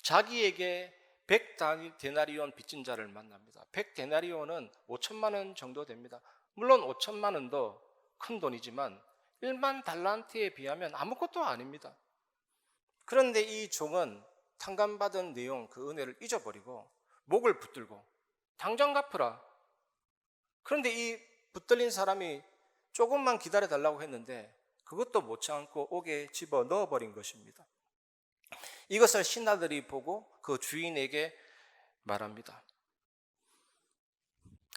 자기에게 100데나리온 빚진 자를 만납니다. 100데나리온은 5천만 원 정도 됩니다. 물론 5천만 원도 큰 돈이지만 1만 달란트에 비하면 아무것도 아닙니다. 그런데 이 종은 탕감받은 내용 그 은혜를 잊어버리고 목을 붙들고 당장 갚으라. 그런데 이 붙들린 사람이 조금만 기다려 달라고 했는데 그것도 못 참고 옥에 집어 넣어버린 것입니다. 이것을 신하들이 보고 그 주인에게 말합니다.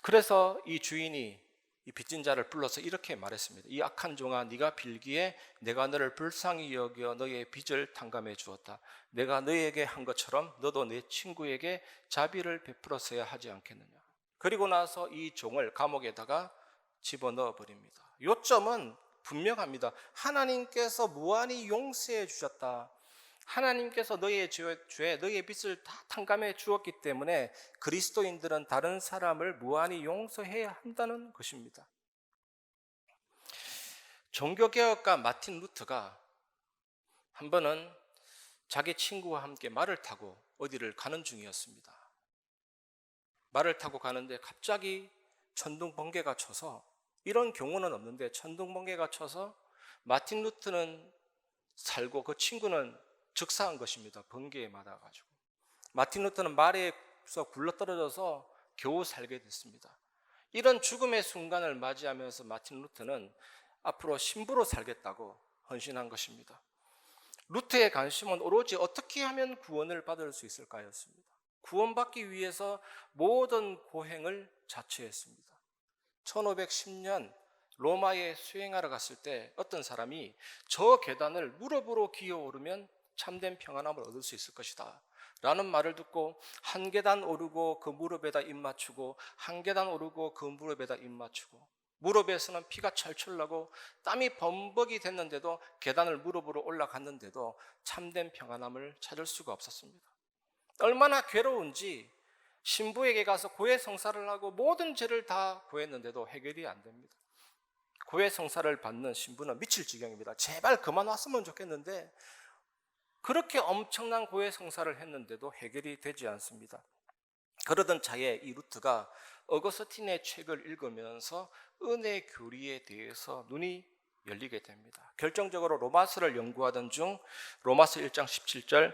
그래서 이 주인이 이 빚진 자를 불러서 이렇게 말했습니다. 이 악한 종아 네가 빌기에 내가 너를 불쌍히 여겨 너의 빚을 탕감해 주었다. 내가 너에게 한 것처럼 너도 내 친구에게 자비를 베풀었어야 하지 않겠느냐. 그리고 나서 이 종을 감옥에다가 집어넣어 버립니다. 요점은 분명합니다. 하나님께서 무한히 용서해 주셨다. 하나님께서 너의 죄, 너의 빚을 다 탕감해 주었기 때문에 그리스도인들은 다른 사람을 무한히 용서해야 한다는 것입니다. 종교개혁가 마틴 루터가 한 번은 자기 친구와 함께 말을 타고 어디를 가는 중이었습니다. 말을 타고 가는데 갑자기 천둥 번개가 쳐서, 이런 경우는 없는데 천둥 번개가 쳐서 마틴 루터는 살고 그 친구는 즉사한 것입니다. 번개에 맞아가지고. 마틴 루터는 말에서 굴러떨어져서 겨우 살게 됐습니다. 이런 죽음의 순간을 맞이하면서 마틴 루터는 앞으로 신부로 살겠다고 헌신한 것입니다. 루터의 관심은 오로지 어떻게 하면 구원을 받을 수 있을까였습니다. 구원받기 위해서 모든 고행을 자처했습니다. 1510년 로마에 수행하러 갔을 때 어떤 사람이 저 계단을 무릎으로 기어오르면 참된 평안함을 얻을 수 있을 것이다 라는 말을 듣고 한 계단 오르고 그 무릎에다 입 맞추고 한 계단 오르고 그 무릎에다 입 맞추고 무릎에서는 피가 철철 나고 땀이 범벅이 됐는데도 계단을 무릎으로 올라갔는데도 참된 평안함을 찾을 수가 없었습니다. 얼마나 괴로운지 신부에게 가서 고해성사를 하고 모든 죄를 다 구했는데도 해결이 안 됩니다. 고해성사를 받는 신부는 미칠 지경입니다. 제발 그만 왔으면 좋겠는데 그렇게 엄청난 고해성사를 했는데도 해결이 되지 않습니다. 그러던 차에 이 루트가 어거스틴의 책을 읽으면서 은혜 교리에 대해서 눈이 열리게 됩니다. 결정적으로 로마서를 연구하던 중 로마서 1장 17절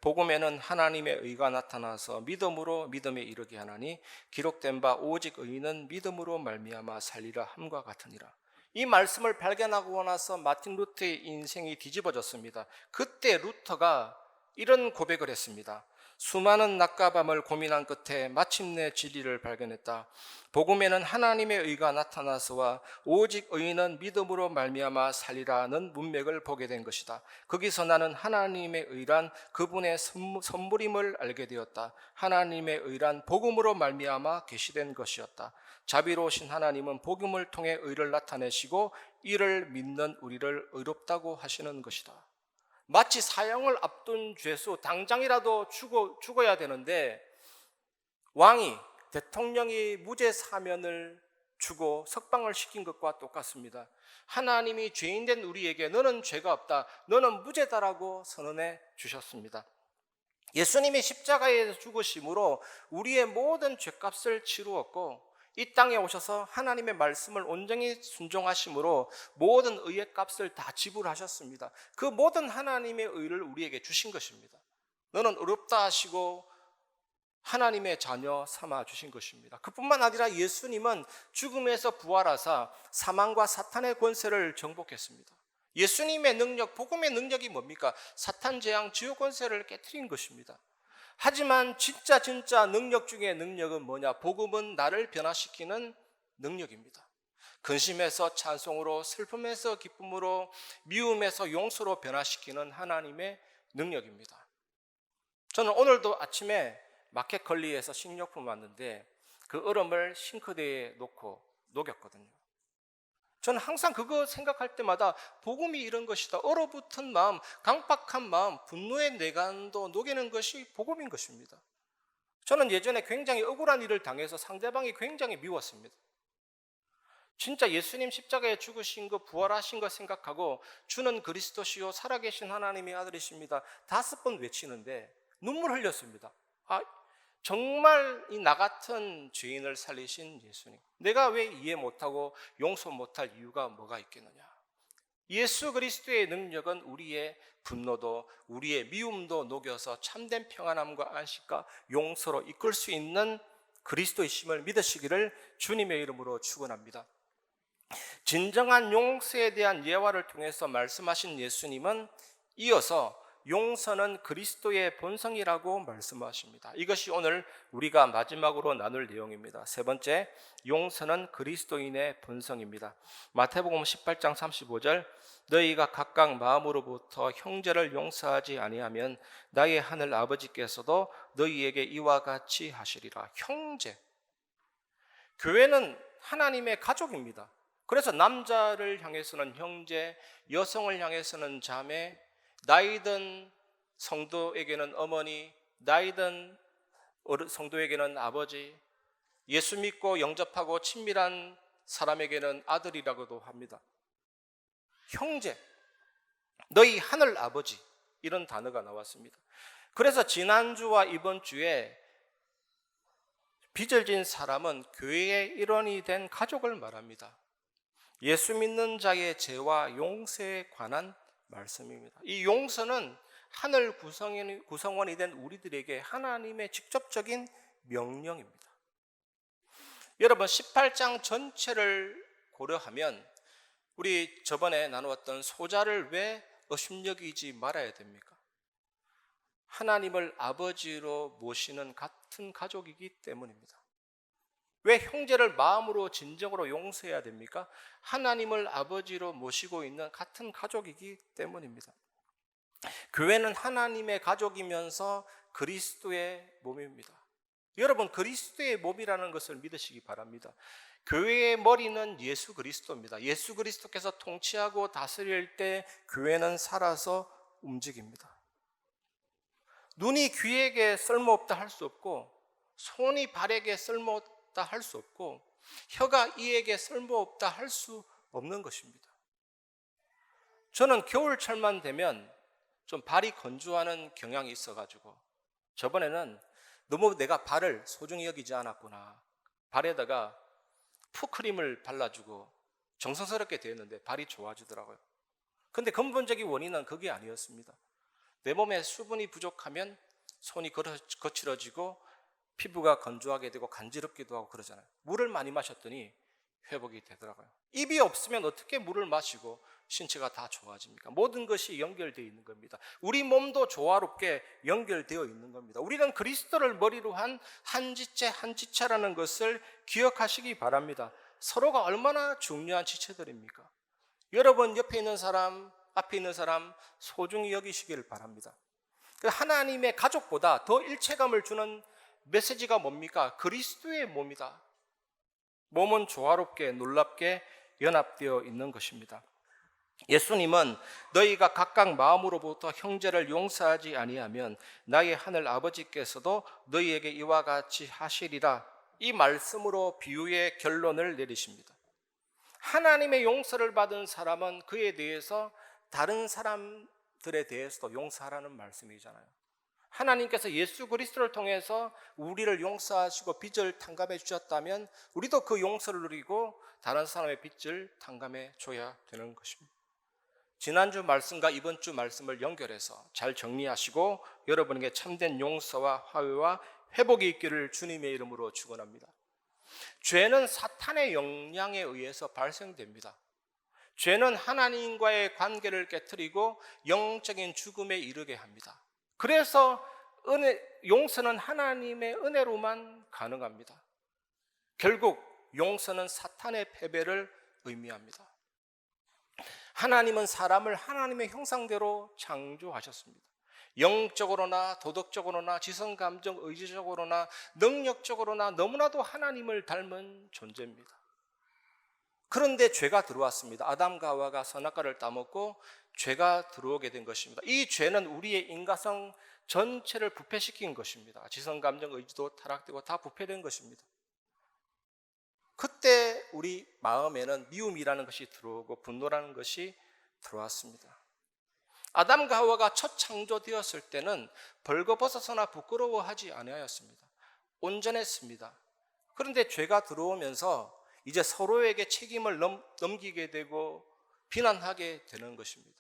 복음에는 하나님의 의가 나타나서 믿음으로 믿음에 이르게 하나니 기록된 바 오직 의인은 믿음으로 말미암아 살리라 함과 같으니라. 이 말씀을 발견하고 나서 마틴 루터의 인생이 뒤집어졌습니다. 그때 루터가 이런 고백을 했습니다. 수많은 낮과 밤을 고민한 끝에 마침내 진리를 발견했다. 복음에는 하나님의 의가 나타나서와 오직 의인은 믿음으로 말미암아 살리라는 문맥을 보게 된 것이다. 거기서 나는 하나님의 의란 그분의 선물임을 알게 되었다. 하나님의 의란 복음으로 말미암아 계시된 것이었다. 자비로우신 하나님은 복음을 통해 의를 나타내시고 이를 믿는 우리를 의롭다고 하시는 것이다. 마치 사형을 앞둔 죄수, 당장이라도 죽어야 되는데 왕이, 대통령이 무죄 사면을 주고 석방을 시킨 것과 똑같습니다. 하나님이 죄인된 우리에게 너는 죄가 없다, 너는 무죄다라고 선언해 주셨습니다. 예수님이 십자가에 죽으심으로 우리의 모든 죄값을 치루었고 이 땅에 오셔서 하나님의 말씀을 온전히 순종하심으로 모든 의의 값을 다 지불하셨습니다. 그 모든 하나님의 의를 우리에게 주신 것입니다. 너는 의롭다 하시고 하나님의 자녀 삼아 주신 것입니다. 그뿐만 아니라 예수님은 죽음에서 부활하사 사망과 사탄의 권세를 정복했습니다. 예수님의 능력, 복음의 능력이 뭡니까? 사탄 재앙, 지옥 권세를 깨트린 것입니다. 하지만 진짜 능력 중에 능력은 뭐냐? 복음은 나를 변화시키는 능력입니다. 근심에서 찬송으로, 슬픔에서 기쁨으로, 미움에서 용서로 변화시키는 하나님의 능력입니다. 저는 오늘도 아침에 마켓컬리에서 식료품 왔는데 그 얼음을 싱크대에 놓고 녹였거든요. 저는 항상 그거 생각할 때마다 복음이 이런 것이다. 얼어붙은 마음, 강박한 마음, 분노의 내관도 녹이는 것이 복음인 것입니다. 저는 예전에 굉장히 억울한 일을 당해서 상대방이 굉장히 미웠습니다. 진짜 예수님 십자가에 죽으신 거, 부활하신 거 생각하고 주는 그리스도시요 살아계신 하나님의 아들이십니다 5번 외치는데 눈물 흘렸습니다. 정말 이 나 같은 죄인을 살리신 예수님, 내가 왜 이해 못하고 용서 못할 이유가 뭐가 있겠느냐? 예수 그리스도의 능력은 우리의 분노도 우리의 미움도 녹여서 참된 평안함과 안식과 용서로 이끌 수 있는 그리스도이심을 믿으시기를 주님의 이름으로 축원합니다. 진정한 용서에 대한 예화를 통해서 말씀하신 예수님은 이어서 용서는 그리스도의 본성이라고 말씀하십니다. 이것이 오늘 우리가 마지막으로 나눌 내용입니다. 세 번째, 용서는 그리스도인의 본성입니다. 마태복음 18장 35절, 너희가 각각 마음으로부터 형제를 용서하지 아니하면 나의 하늘 아버지께서도 너희에게 이와 같이 하시리라. 형제, 교회는 하나님의 가족입니다. 그래서 남자를 향해서는 형제, 여성을 향해서는 자매, 나이든 성도에게는 어머니, 나이든 성도에게는 아버지, 예수 믿고 영접하고 친밀한 사람에게는 아들이라고도 합니다. 형제, 너희 하늘 아버지, 이런 단어가 나왔습니다. 그래서 지난주와 이번 주에 빚을 진 사람은 교회의 일원이 된 가족을 말합니다. 예수 믿는 자의 죄와 용서에 관한 말씀입니다. 이 용서는 하늘 구성원이 된 우리들에게 하나님의 직접적인 명령입니다. 여러분, 18장 전체를 고려하면 우리 저번에 나누었던 소자를 왜 업신여기지 말아야 됩니까? 하나님을 아버지로 모시는 같은 가족이기 때문입니다. 왜 형제를 마음으로 진정으로 용서해야 됩니까? 하나님을 아버지로 모시고 있는 같은 가족이기 때문입니다. 교회는 하나님의 가족이면서 그리스도의 몸입니다. 여러분, 그리스도의 몸이라는 것을 믿으시기 바랍니다. 교회의 머리는 예수 그리스도입니다. 예수 그리스도께서 통치하고 다스릴 때 교회는 살아서 움직입니다. 눈이 귀에게 쓸모없다 할 수 없고, 손이 발에게 쓸모없다 할 수 없고, 혀가 이에게 쓸모없다 할 수 없는 것입니다. 저는 겨울철만 되면 좀 발이 건조하는 경향이 있어가지고 저번에는 너무 내가 발을 소중히 여기지 않았구나, 발에다가 푸크림을 발라주고 정성스럽게 되었는데 발이 좋아지더라고요. 근데 근본적인 원인은 그게 아니었습니다. 내 몸에 수분이 부족하면 손이 거칠어지고 피부가 건조하게 되고 간지럽기도 하고 그러잖아요. 물을 많이 마셨더니 회복이 되더라고요. 입이 없으면 어떻게 물을 마시고 신체가 다 좋아집니까? 모든 것이 연결되어 있는 겁니다. 우리 몸도 조화롭게 연결되어 있는 겁니다. 우리는 그리스도를 머리로 한 한지체 한지체라는 것을 기억하시기 바랍니다. 서로가 얼마나 중요한 지체들입니까? 여러분 옆에 있는 사람, 앞에 있는 사람 소중히 여기시기를 바랍니다. 하나님의 가족보다 더 일체감을 주는 메시지가 뭡니까? 그리스도의 몸이다. 몸은 조화롭게 놀랍게 연합되어 있는 것입니다. 예수님은 너희가 각각 마음으로부터 형제를 용서하지 아니하면 나의 하늘 아버지께서도 너희에게 이와 같이 하시리라. 이 말씀으로 비유의 결론을 내리십니다. 하나님의 용서를 받은 사람은 그에 대해서 다른 사람들에 대해서도 용서하라는 말씀이잖아요. 하나님께서 예수 그리스도를 통해서 우리를 용서하시고 빚을 탕감해 주셨다면 우리도 그 용서를 누리고 다른 사람의 빚을 탕감해 줘야 되는 것입니다. 지난주 말씀과 이번 주 말씀을 연결해서 잘 정리하시고 여러분에게 참된 용서와 화해와 회복이 있기를 주님의 이름으로 축원합니다. 죄는 사탄의 영향에 의해서 발생됩니다. 죄는 하나님과의 관계를 깨트리고 영적인 죽음에 이르게 합니다. 그래서 용서는 하나님의 은혜로만 가능합니다. 결국 용서는 사탄의 패배를 의미합니다. 하나님은 사람을 하나님의 형상대로 창조하셨습니다. 영적으로나 도덕적으로나 지성감정 의지적으로나 능력적으로나 너무나도 하나님을 닮은 존재입니다. 그런데 죄가 들어왔습니다. 아담과 하와가 선악과를 따먹고 죄가 들어오게 된 것입니다. 이 죄는 우리의 인간성 전체를 부패시킨 것입니다. 지성감정 의지도 타락되고 다 부패된 것입니다. 그때 우리 마음에는 미움이라는 것이 들어오고 분노라는 것이 들어왔습니다. 아담과 하와가 첫 창조되었을 때는 벌거벗어서나 부끄러워하지 아니하였습니다. 온전했습니다. 그런데 죄가 들어오면서 이제 서로에게 책임을 넘기게 되고 비난하게 되는 것입니다.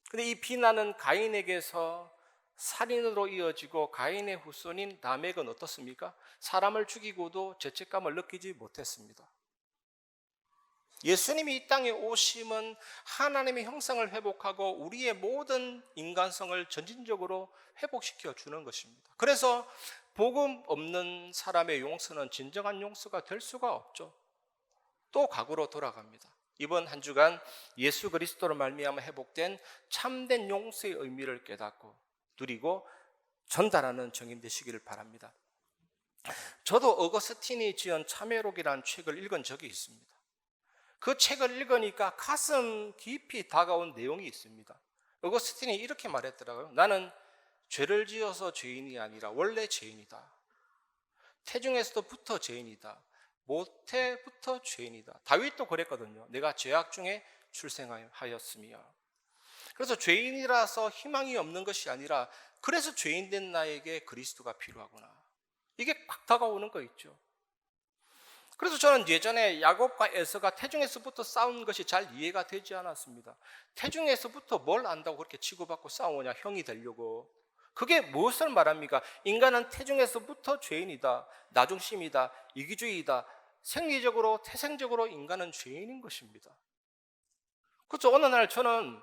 그런데 이 비난은 가인에게서 살인으로 이어지고 가인의 후손인 라멕은 어떻습니까? 사람을 죽이고도 죄책감을 느끼지 못했습니다. 예수님이 이 땅에 오심은 하나님의 형상을 회복하고 우리의 모든 인간성을 전진적으로 회복시켜 주는 것입니다. 그래서 복음 없는 사람의 용서는 진정한 용서가 될 수가 없죠. 또 과거로 돌아갑니다. 이번 한 주간 예수 그리스도로 말미암아 회복된 참된 용서의 의미를 깨닫고 누리고 전달하는 정인 되시기를 바랍니다. 저도 어거스틴이 지은 참회록이라는 책을 읽은 적이 있습니다. 그 책을 읽으니까 가슴 깊이 다가온 내용이 있습니다. 어거스틴이 이렇게 말했더라고요. 나는 죄를 지어서 죄인이 아니라 원래 죄인이다. 태중에서부터 죄인이다. 모태부터 죄인이다. 다윗도 그랬거든요. 내가 죄악 중에 출생하였으며. 그래서 죄인이라서 희망이 없는 것이 아니라 그래서 죄인된 나에게 그리스도가 필요하구나. 이게 확 다가오는 거 있죠. 그래서 저는 예전에 야곱과 에서가 태중에서부터 싸운 것이 잘 이해가 되지 않았습니다. 태중에서부터 뭘 안다고 그렇게 치고받고 싸우냐, 형이 되려고. 그게 무엇을 말합니까? 인간은 태중에서부터 죄인이다, 나중심이다, 이기주의이다. 생리적으로, 태생적으로 인간은 죄인인 것입니다. 그렇죠. 어느 날 저는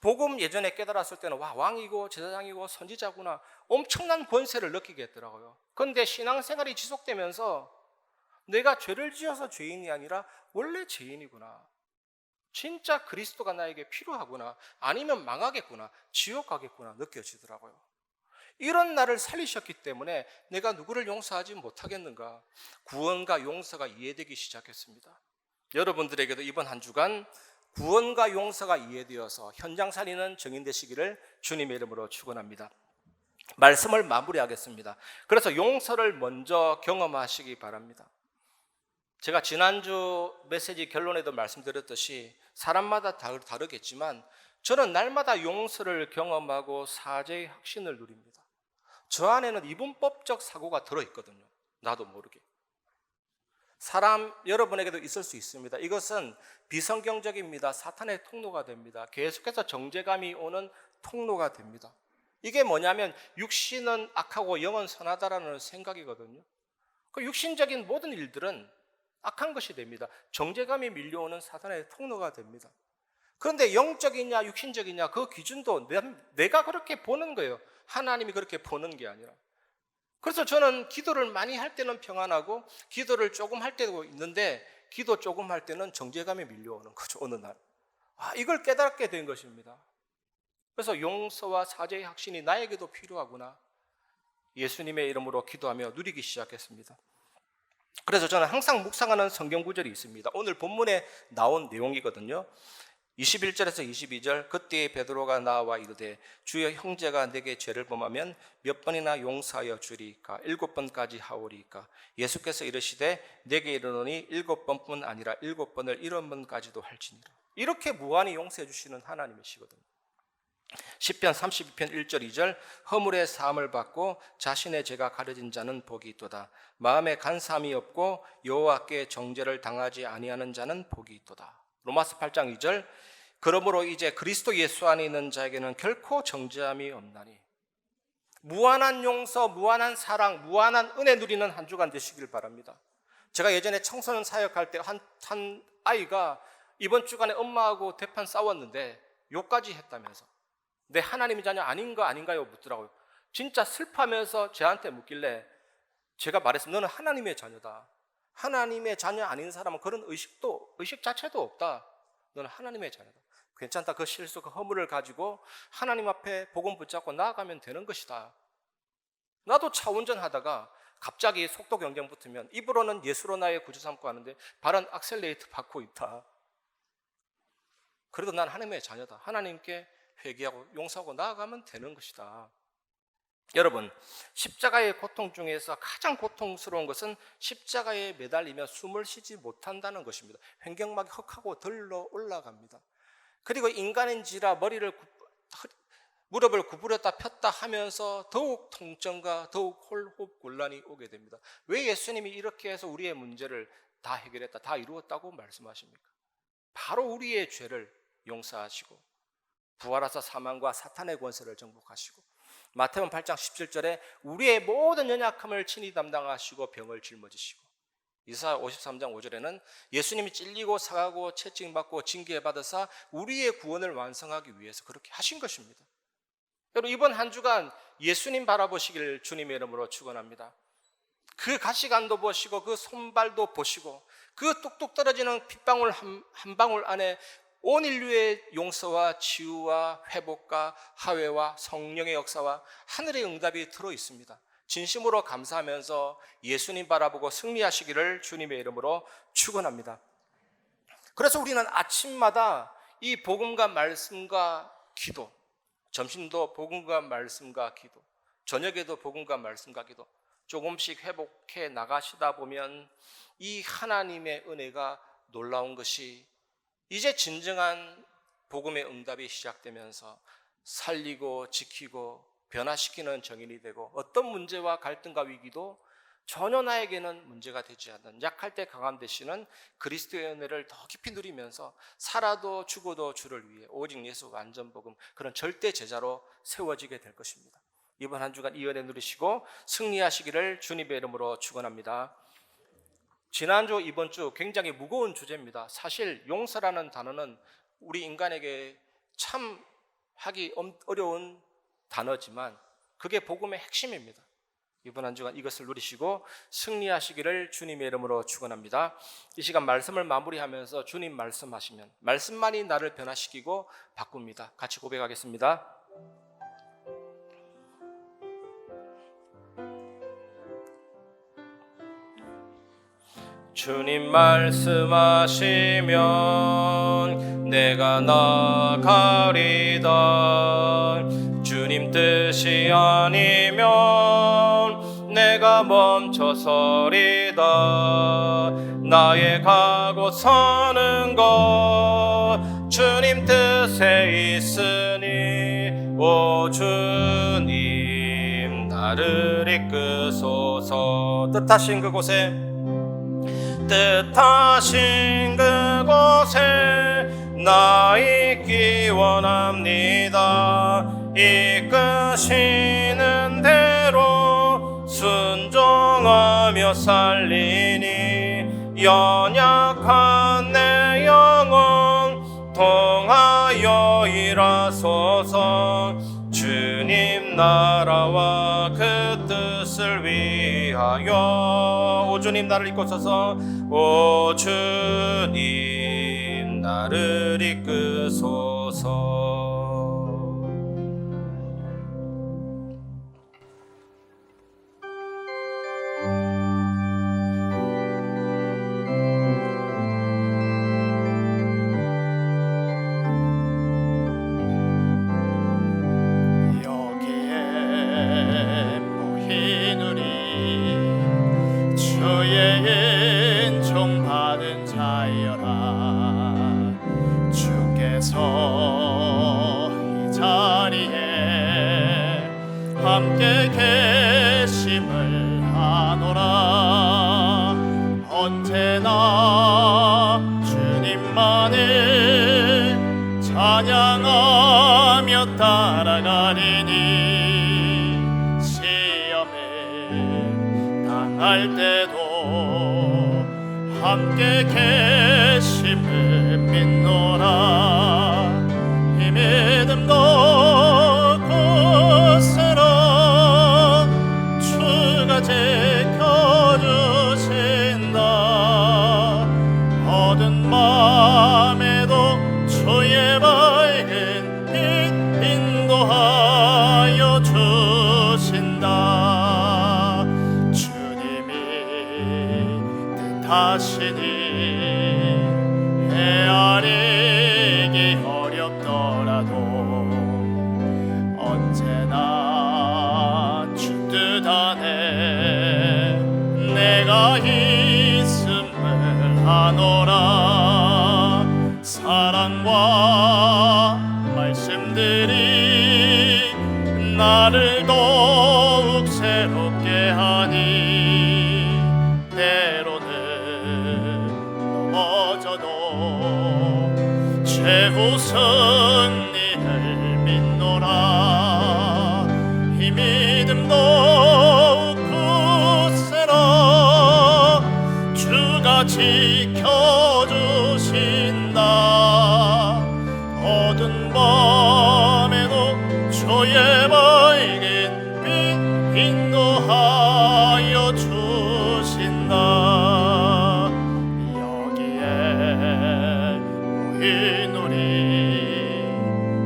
복음 예전에 깨달았을 때는 와, 왕이고 제사장이고 선지자구나, 엄청난 권세를 느끼게 했더라고요. 그런데 신앙생활이 지속되면서 내가 죄를 지어서 죄인이 아니라 원래 죄인이구나, 진짜 그리스도가 나에게 필요하구나, 아니면 망하겠구나, 지옥 가겠구나 느껴지더라고요. 이런 나를 살리셨기 때문에 내가 누구를 용서하지 못하겠는가, 구원과 용서가 이해되기 시작했습니다. 여러분들에게도 이번 한 주간 구원과 용서가 이해되어서 현장 살리는 증인 되시기를 주님의 이름으로 축원합니다. 말씀을 마무리하겠습니다. 그래서 용서를 먼저 경험하시기 바랍니다. 제가 지난주 메시지 결론에도 말씀드렸듯이 사람마다 다르겠지만 저는 날마다 용서를 경험하고 사죄의 확신을 누립니다. 저 안에는 이분법적 사고가 들어있거든요. 나도 모르게. 사람 여러분에게도 있을 수 있습니다. 이것은 비성경적입니다. 사탄의 통로가 됩니다. 계속해서 정죄감이 오는 통로가 됩니다. 이게 뭐냐면 육신은 악하고 영은 선하다라는 생각이거든요. 그 육신적인 모든 일들은 악한 것이 됩니다. 정죄감이 밀려오는 사탄의 통로가 됩니다. 그런데 영적이냐 육신적이냐 그 기준도 내가 그렇게 보는 거예요. 하나님이 그렇게 보는 게 아니라. 그래서 저는 기도를 많이 할 때는 평안하고 기도를 조금 할 때도 있는데 기도 조금 할 때는 정죄감이 밀려오는 거죠. 어느 날 이걸 깨닫게 된 것입니다. 그래서 용서와 사죄의 확신이 나에게도 필요하구나. 예수님의 이름으로 기도하며 누리기 시작했습니다. 그래서 저는 항상 묵상하는 성경 구절이 있습니다. 오늘 본문에 나온 내용이거든요. 21절에서 22절, 그때 베드로가 나와 이르되 주여 형제가 내게 죄를 범하면 몇 번이나 용서하여 주리이까? 7번까지 하오리이까? 예수께서 이르시되 내게 이르노니 7번뿐 아니라 7번을 70번까지도 할지니라. 이렇게 무한히 용서해 주시는 하나님이시거든요. 시편 32편 1절 2절, 허물의 사함을 받고 자신의 죄가 가려진 자는 복이 있도다. 마음에 간사함이 없고 여호와께 정죄를 당하지 아니하는 자는 복이 있도다. 로마서 8장 2절, 그러므로 이제 그리스도 예수 안에 있는 자에게는 결코 정죄함이 없나니. 무한한 용서, 무한한 사랑, 무한한 은혜 누리는 한 주간 되시길 바랍니다. 제가 예전에 청소년 사역할 때 한 아이가 이번 주간에 엄마하고 대판 싸웠는데 욕까지 했다면서 내 하나님의 자녀 아닌가요? 묻더라고요. 진짜 슬퍼하면서 저한테 묻길래 제가 말했습니다. 너는 하나님의 자녀다. 하나님의 자녀 아닌 사람은 그런 의식 자체도 없다. 너는 하나님의 자녀다. 괜찮다. 그 실수, 그 허물을 가지고 하나님 앞에 복음 붙잡고 나아가면 되는 것이다. 나도 차 운전하다가 갑자기 속도 경쟁 붙으면 입으로는 예수로 나의 구주 삼고 하는데 발은 악셀레이트 밟고 있다. 그래도 난 하나님의 자녀다. 하나님께 회개하고 용서하고 나아가면 되는 것이다. 여러분, 십자가의 고통 중에서 가장 고통스러운 것은 십자가에 매달리며 숨을 쉬지 못한다는 것입니다. 횡격막이 헉하고 들러 올라갑니다. 그리고 인간인지라 무릎을 구부렸다 폈다 하면서 더욱 통증과 더욱 호흡 곤란이 오게 됩니다. 왜 예수님이 이렇게 해서 우리의 문제를 다 해결했다, 다 이루었다고 말씀하십니까? 바로 우리의 죄를 용서하시고 부활하사 사망과 사탄의 권세를 정복하시고 마태복음 8장 17절에 우리의 모든 연약함을 친히 담당하시고 병을 짊어지시고 이사야 53장 5절에는 예수님이 찔리고 상하고 채찍받고 징계받으사 우리의 구원을 완성하기 위해서 그렇게 하신 것입니다. 여러분, 이번 한 주간 예수님 바라보시길 주님의 이름으로 축원합니다. 그 가시관도 보시고 그 손발도 보시고 그 뚝뚝 떨어지는 핏방울 한 방울 안에 온 인류의 용서와 치유와 회복과 화해와 성령의 역사와 하늘의 응답이 들어 있습니다. 진심으로 감사하면서 예수님 바라보고 승리하시기를 주님의 이름으로 축원합니다. 그래서 우리는 아침마다 이 복음과 말씀과 기도, 점심도 복음과 말씀과 기도, 저녁에도 복음과 말씀과 기도 조금씩 회복해 나가시다 보면 이 하나님의 은혜가 놀라운 것이 이제 진정한 복음의 응답이 시작되면서 살리고 지키고 변화시키는 정인이 되고 어떤 문제와 갈등과 위기도 전혀 나에게는 문제가 되지 않는 약할 때 강함 되시는 그리스도의 은혜를 더 깊이 누리면서 살아도 죽어도 주를 위해 오직 예수 완전 복음 그런 절대 제자로 세워지게 될 것입니다. 이번 한 주간 이 은혜 누리시고 승리하시기를 주님의 이름으로 축원합니다. 지난주 이번 주 굉장히 무거운 주제입니다. 사실 용서라는 단어는 우리 인간에게 참 하기 어려운 단어지만 그게 복음의 핵심입니다. 이번 한 주간 이것을 누리시고 승리하시기를 주님의 이름으로 축원합니다. 이 시간 말씀을 마무리하면서 주님 말씀하시면 말씀만이 나를 변화시키고 바꿉니다. 같이 고백하겠습니다. 주님 말씀하시면 내가 나가리다. 주님 뜻이 아니면 내가 멈춰서리다. 나의 가고 서는 것 주님 뜻에 있으니 오 주님 나를 이끄소서. 뜻하신 그곳에 뜻하신 그곳에 나 있기 원합니다. 이끄시는 대로 순종하며 살리니 연약한 내 영혼 통하여 일하소서. 주님 나라와 그 뜻을 위하여. 오 주님 나를 이끄소서. 오 주님 나를 이끄소서. 여기에 모인 우리 주의 은총 받은 자여라. 주께서 이 자리에 함께 계심을 아노라. 언제나 주님만을 찬양하며 따라가리니 시험을 당할 때도 함께 계심을 믿노라. 이 믿음도 굳세라. 주가 지켜주신다. 어두운 밤에도 주의 밝은 빛 인도하여 주신다. 주님이 뜻하시니 헤아리기 어렵더라도 언제나 주 뜻 안에 내가 있음을 아노라. 사랑과 말씀들이 나를 더욱 새롭게 하니 때로는 넘어져도 최후 승리를 믿노라. 이 믿음 더욱 굳세라. 주가 지켜주신다. 어두운 밤에도 주의 밝은 빛 인도하여 주신다. 여기에 모인 우리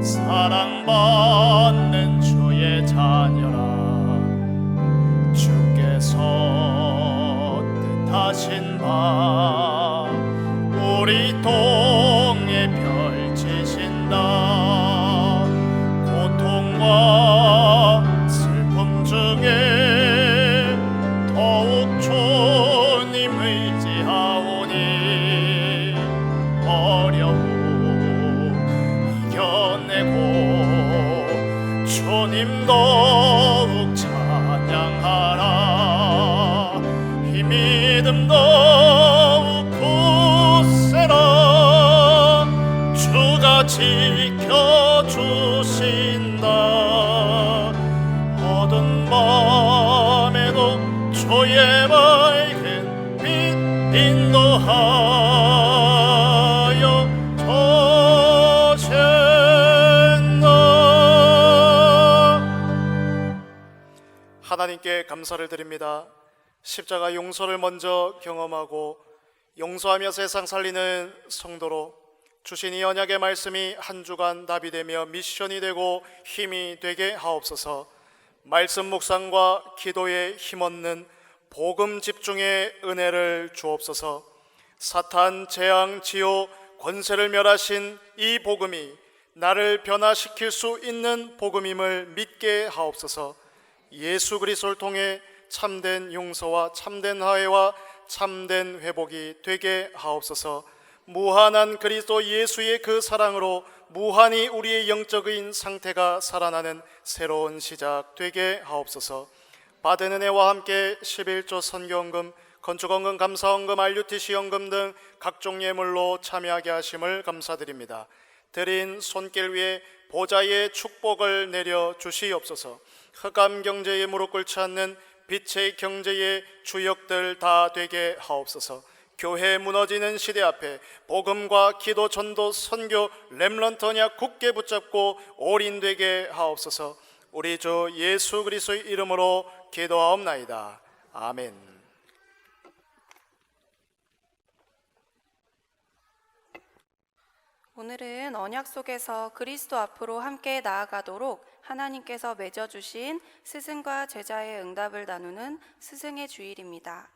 사랑받는 주의 자녀라. 주께서 뜻하신 바 우리 통에 펼치신다. 고통과 슬픔 중에 더욱 주님 의지하오니 어려움 이겨내고 주님 더욱 찬양하라. 이 믿음 더욱 굳세라. 주가 지켜주신다. 어두운 밤에도 주의 밝은 빛 인도하여 주신다. 하나님께 감사를 드립니다. 십자가 용서를 먼저 경험하고 용서하며 세상 살리는 성도로 주신 이 언약의 말씀이 한 주간 답이 되며 미션이 되고 힘이 되게 하옵소서. 말씀 묵상과 기도에 힘없는 복음 집중의 은혜를 주옵소서. 사탄, 재앙, 지옥, 권세를 멸하신 이 복음이 나를 변화시킬 수 있는 복음임을 믿게 하옵소서. 예수 그리스도를 통해 참된 용서와 참된 화해와 참된 회복이 되게 하옵소서. 무한한 그리스도 예수의 그 사랑으로 무한히 우리의 영적인 상태가 살아나는 새로운 시작 되게 하옵소서. 받은 은혜와 함께 11조 선교헌금 건축원금, 감사원금, RUTC연금 등 각종 예물로 참여하게 하심을 감사드립니다. 드린 손길 위에 보좌의 축복을 내려 주시옵소서. 흑암 경제에 무릎 꿇지 않는 빛의 경제의 주역들 다 되게 하옵소서. 교회 무너지는 시대 앞에 복음과 기도, 전도, 선교, 렘넌트 언약 굳게 붙잡고 올인되게 하옵소서. 우리 주 예수 그리스도의 이름으로 기도하옵나이다. 아멘. 오늘은 언약 속에서 그리스도 앞으로 함께 나아가도록 하나님께서 맺어주신 스승과 제자의 응답을 나누는 스승의 주일입니다.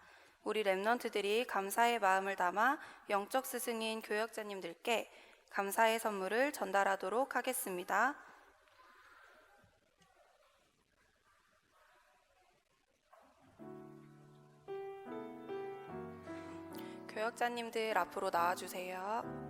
우리 렘넌트들이 감사의 마음을 담아 영적 스승인 교역자님들께 감사의 선물을 전달하도록 하겠습니다. 교역자님들 앞으로 나와주세요.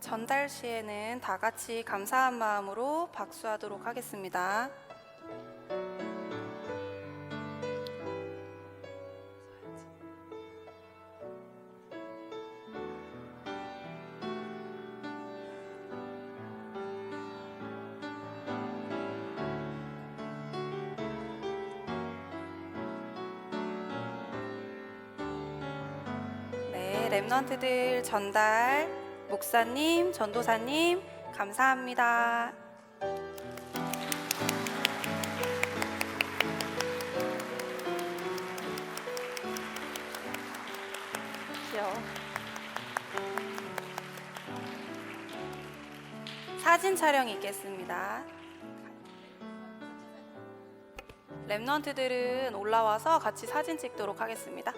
전달 시에는 다 같이 감사한 마음으로 박수하도록 하겠습니다. 네, 렘넌트들 전달 목사님, 전도사님, 감사합니다. 귀여워. 사진 촬영이 있겠습니다. 렘넌트들은 올라와서 같이 사진 찍도록 하겠습니다.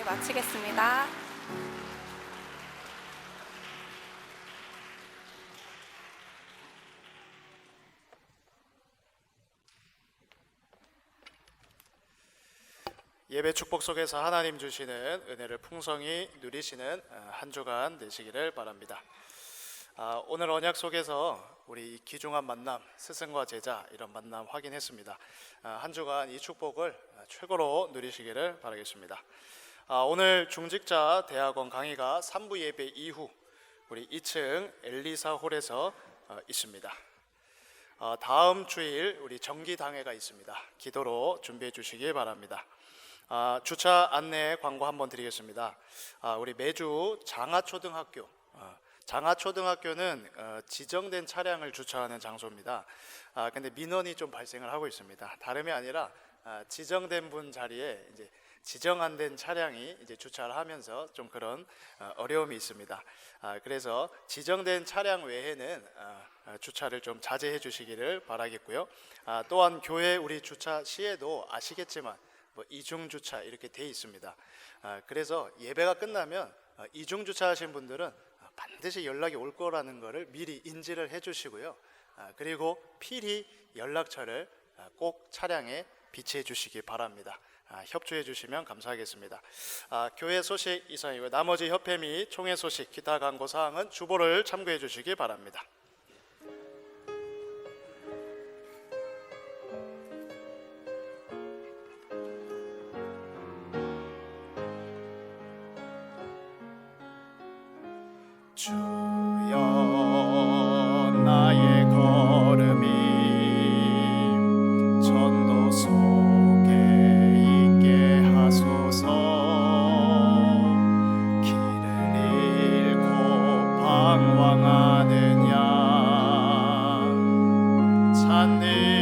마치겠습니다. 예배 축복 속에서 하나님 주시는 은혜를 풍성히 누리시는 한 주간 되시기를 바랍니다. 오늘 언약 속에서 우리 귀중한 만남, 스승과 제자 이런 만남 확인했습니다. 한 주간 이 축복을 최고로 누리시기를 바라겠습니다. 오늘 중직자 대학원 강의가 3부 예배 이후 우리 2층 엘리사 홀에서 있습니다. 다음 주일 우리 정기당회가 있습니다. 기도로 준비해 주시기 바랍니다. 주차 안내 광고 한번 드리겠습니다. 우리 매주 장하초등학교는 지정된 차량을 주차하는 장소입니다. 근데 민원이 좀 발생을 하고 있습니다. 다름이 아니라 지정된 분 자리에 이제 지정 안 된 차량이 이제 주차를 하면서 좀 그런 어려움이 있습니다. 그래서 지정된 차량 외에는 주차를 좀 자제해 주시기를 바라겠고요. 또한 교회 우리 주차 시에도 아시겠지만 이중 주차 이렇게 돼 있습니다. 그래서 예배가 끝나면 이중 주차하신 분들은 반드시 연락이 올 거라는 것을 미리 인지를 해 주시고요. 그리고 필히 연락처를 꼭 차량에 비치해 주시기 바랍니다. 협조해 주시면 감사하겠습니다. 교회 소식 이상이고요. 나머지 협회 및 총회 소식, 기타 광고 사항은 주보를 참고해 주시기 바랍니다. 주여 나의 걸음이 전도 속에 있게 하소서. 길을 잃고 방황하는 양 찾는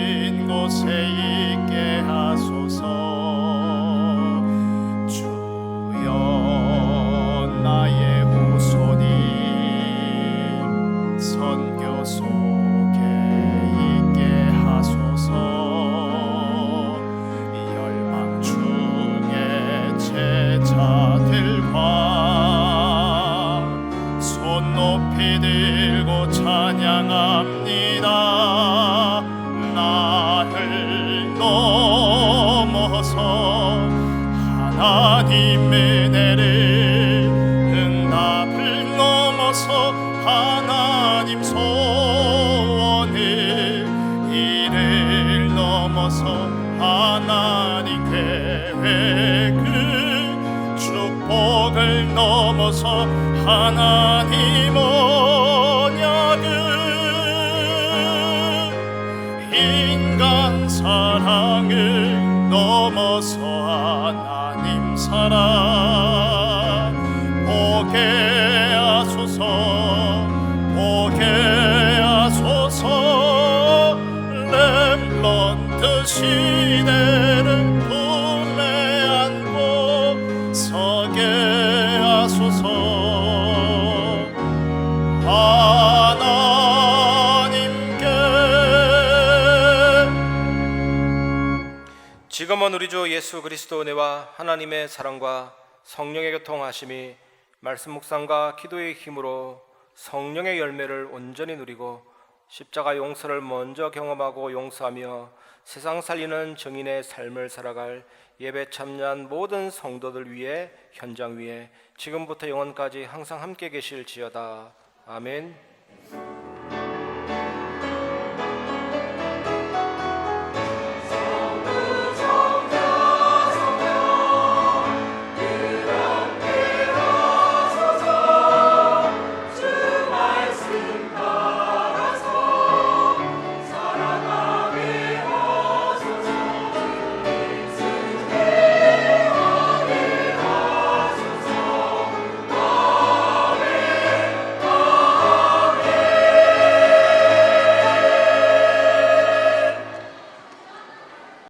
하나님의 은혜를 응답을 넘어서 하나님 소원을 이를 넘어서 하나님 계획을 축복을 넘어서 하나님 언약을 인간 사랑을 넘어서 하나님 사랑 보게 하소서 보게 하소서 렘넌트 시대를 품에 안고 서게 하소서 지금은 우리 주 예수 그리스도 은혜와 하나님의 사랑과 성령의 교통하심이 말씀 묵상과 기도의 힘으로 성령의 열매를 온전히 누리고 십자가 용서를 먼저 경험하고 용서하며 세상 살리는 증인의 삶을 살아갈 예배 참여한 모든 성도들 위해 현장 위에 지금부터 영원까지 항상 함께 계실지어다. 아멘.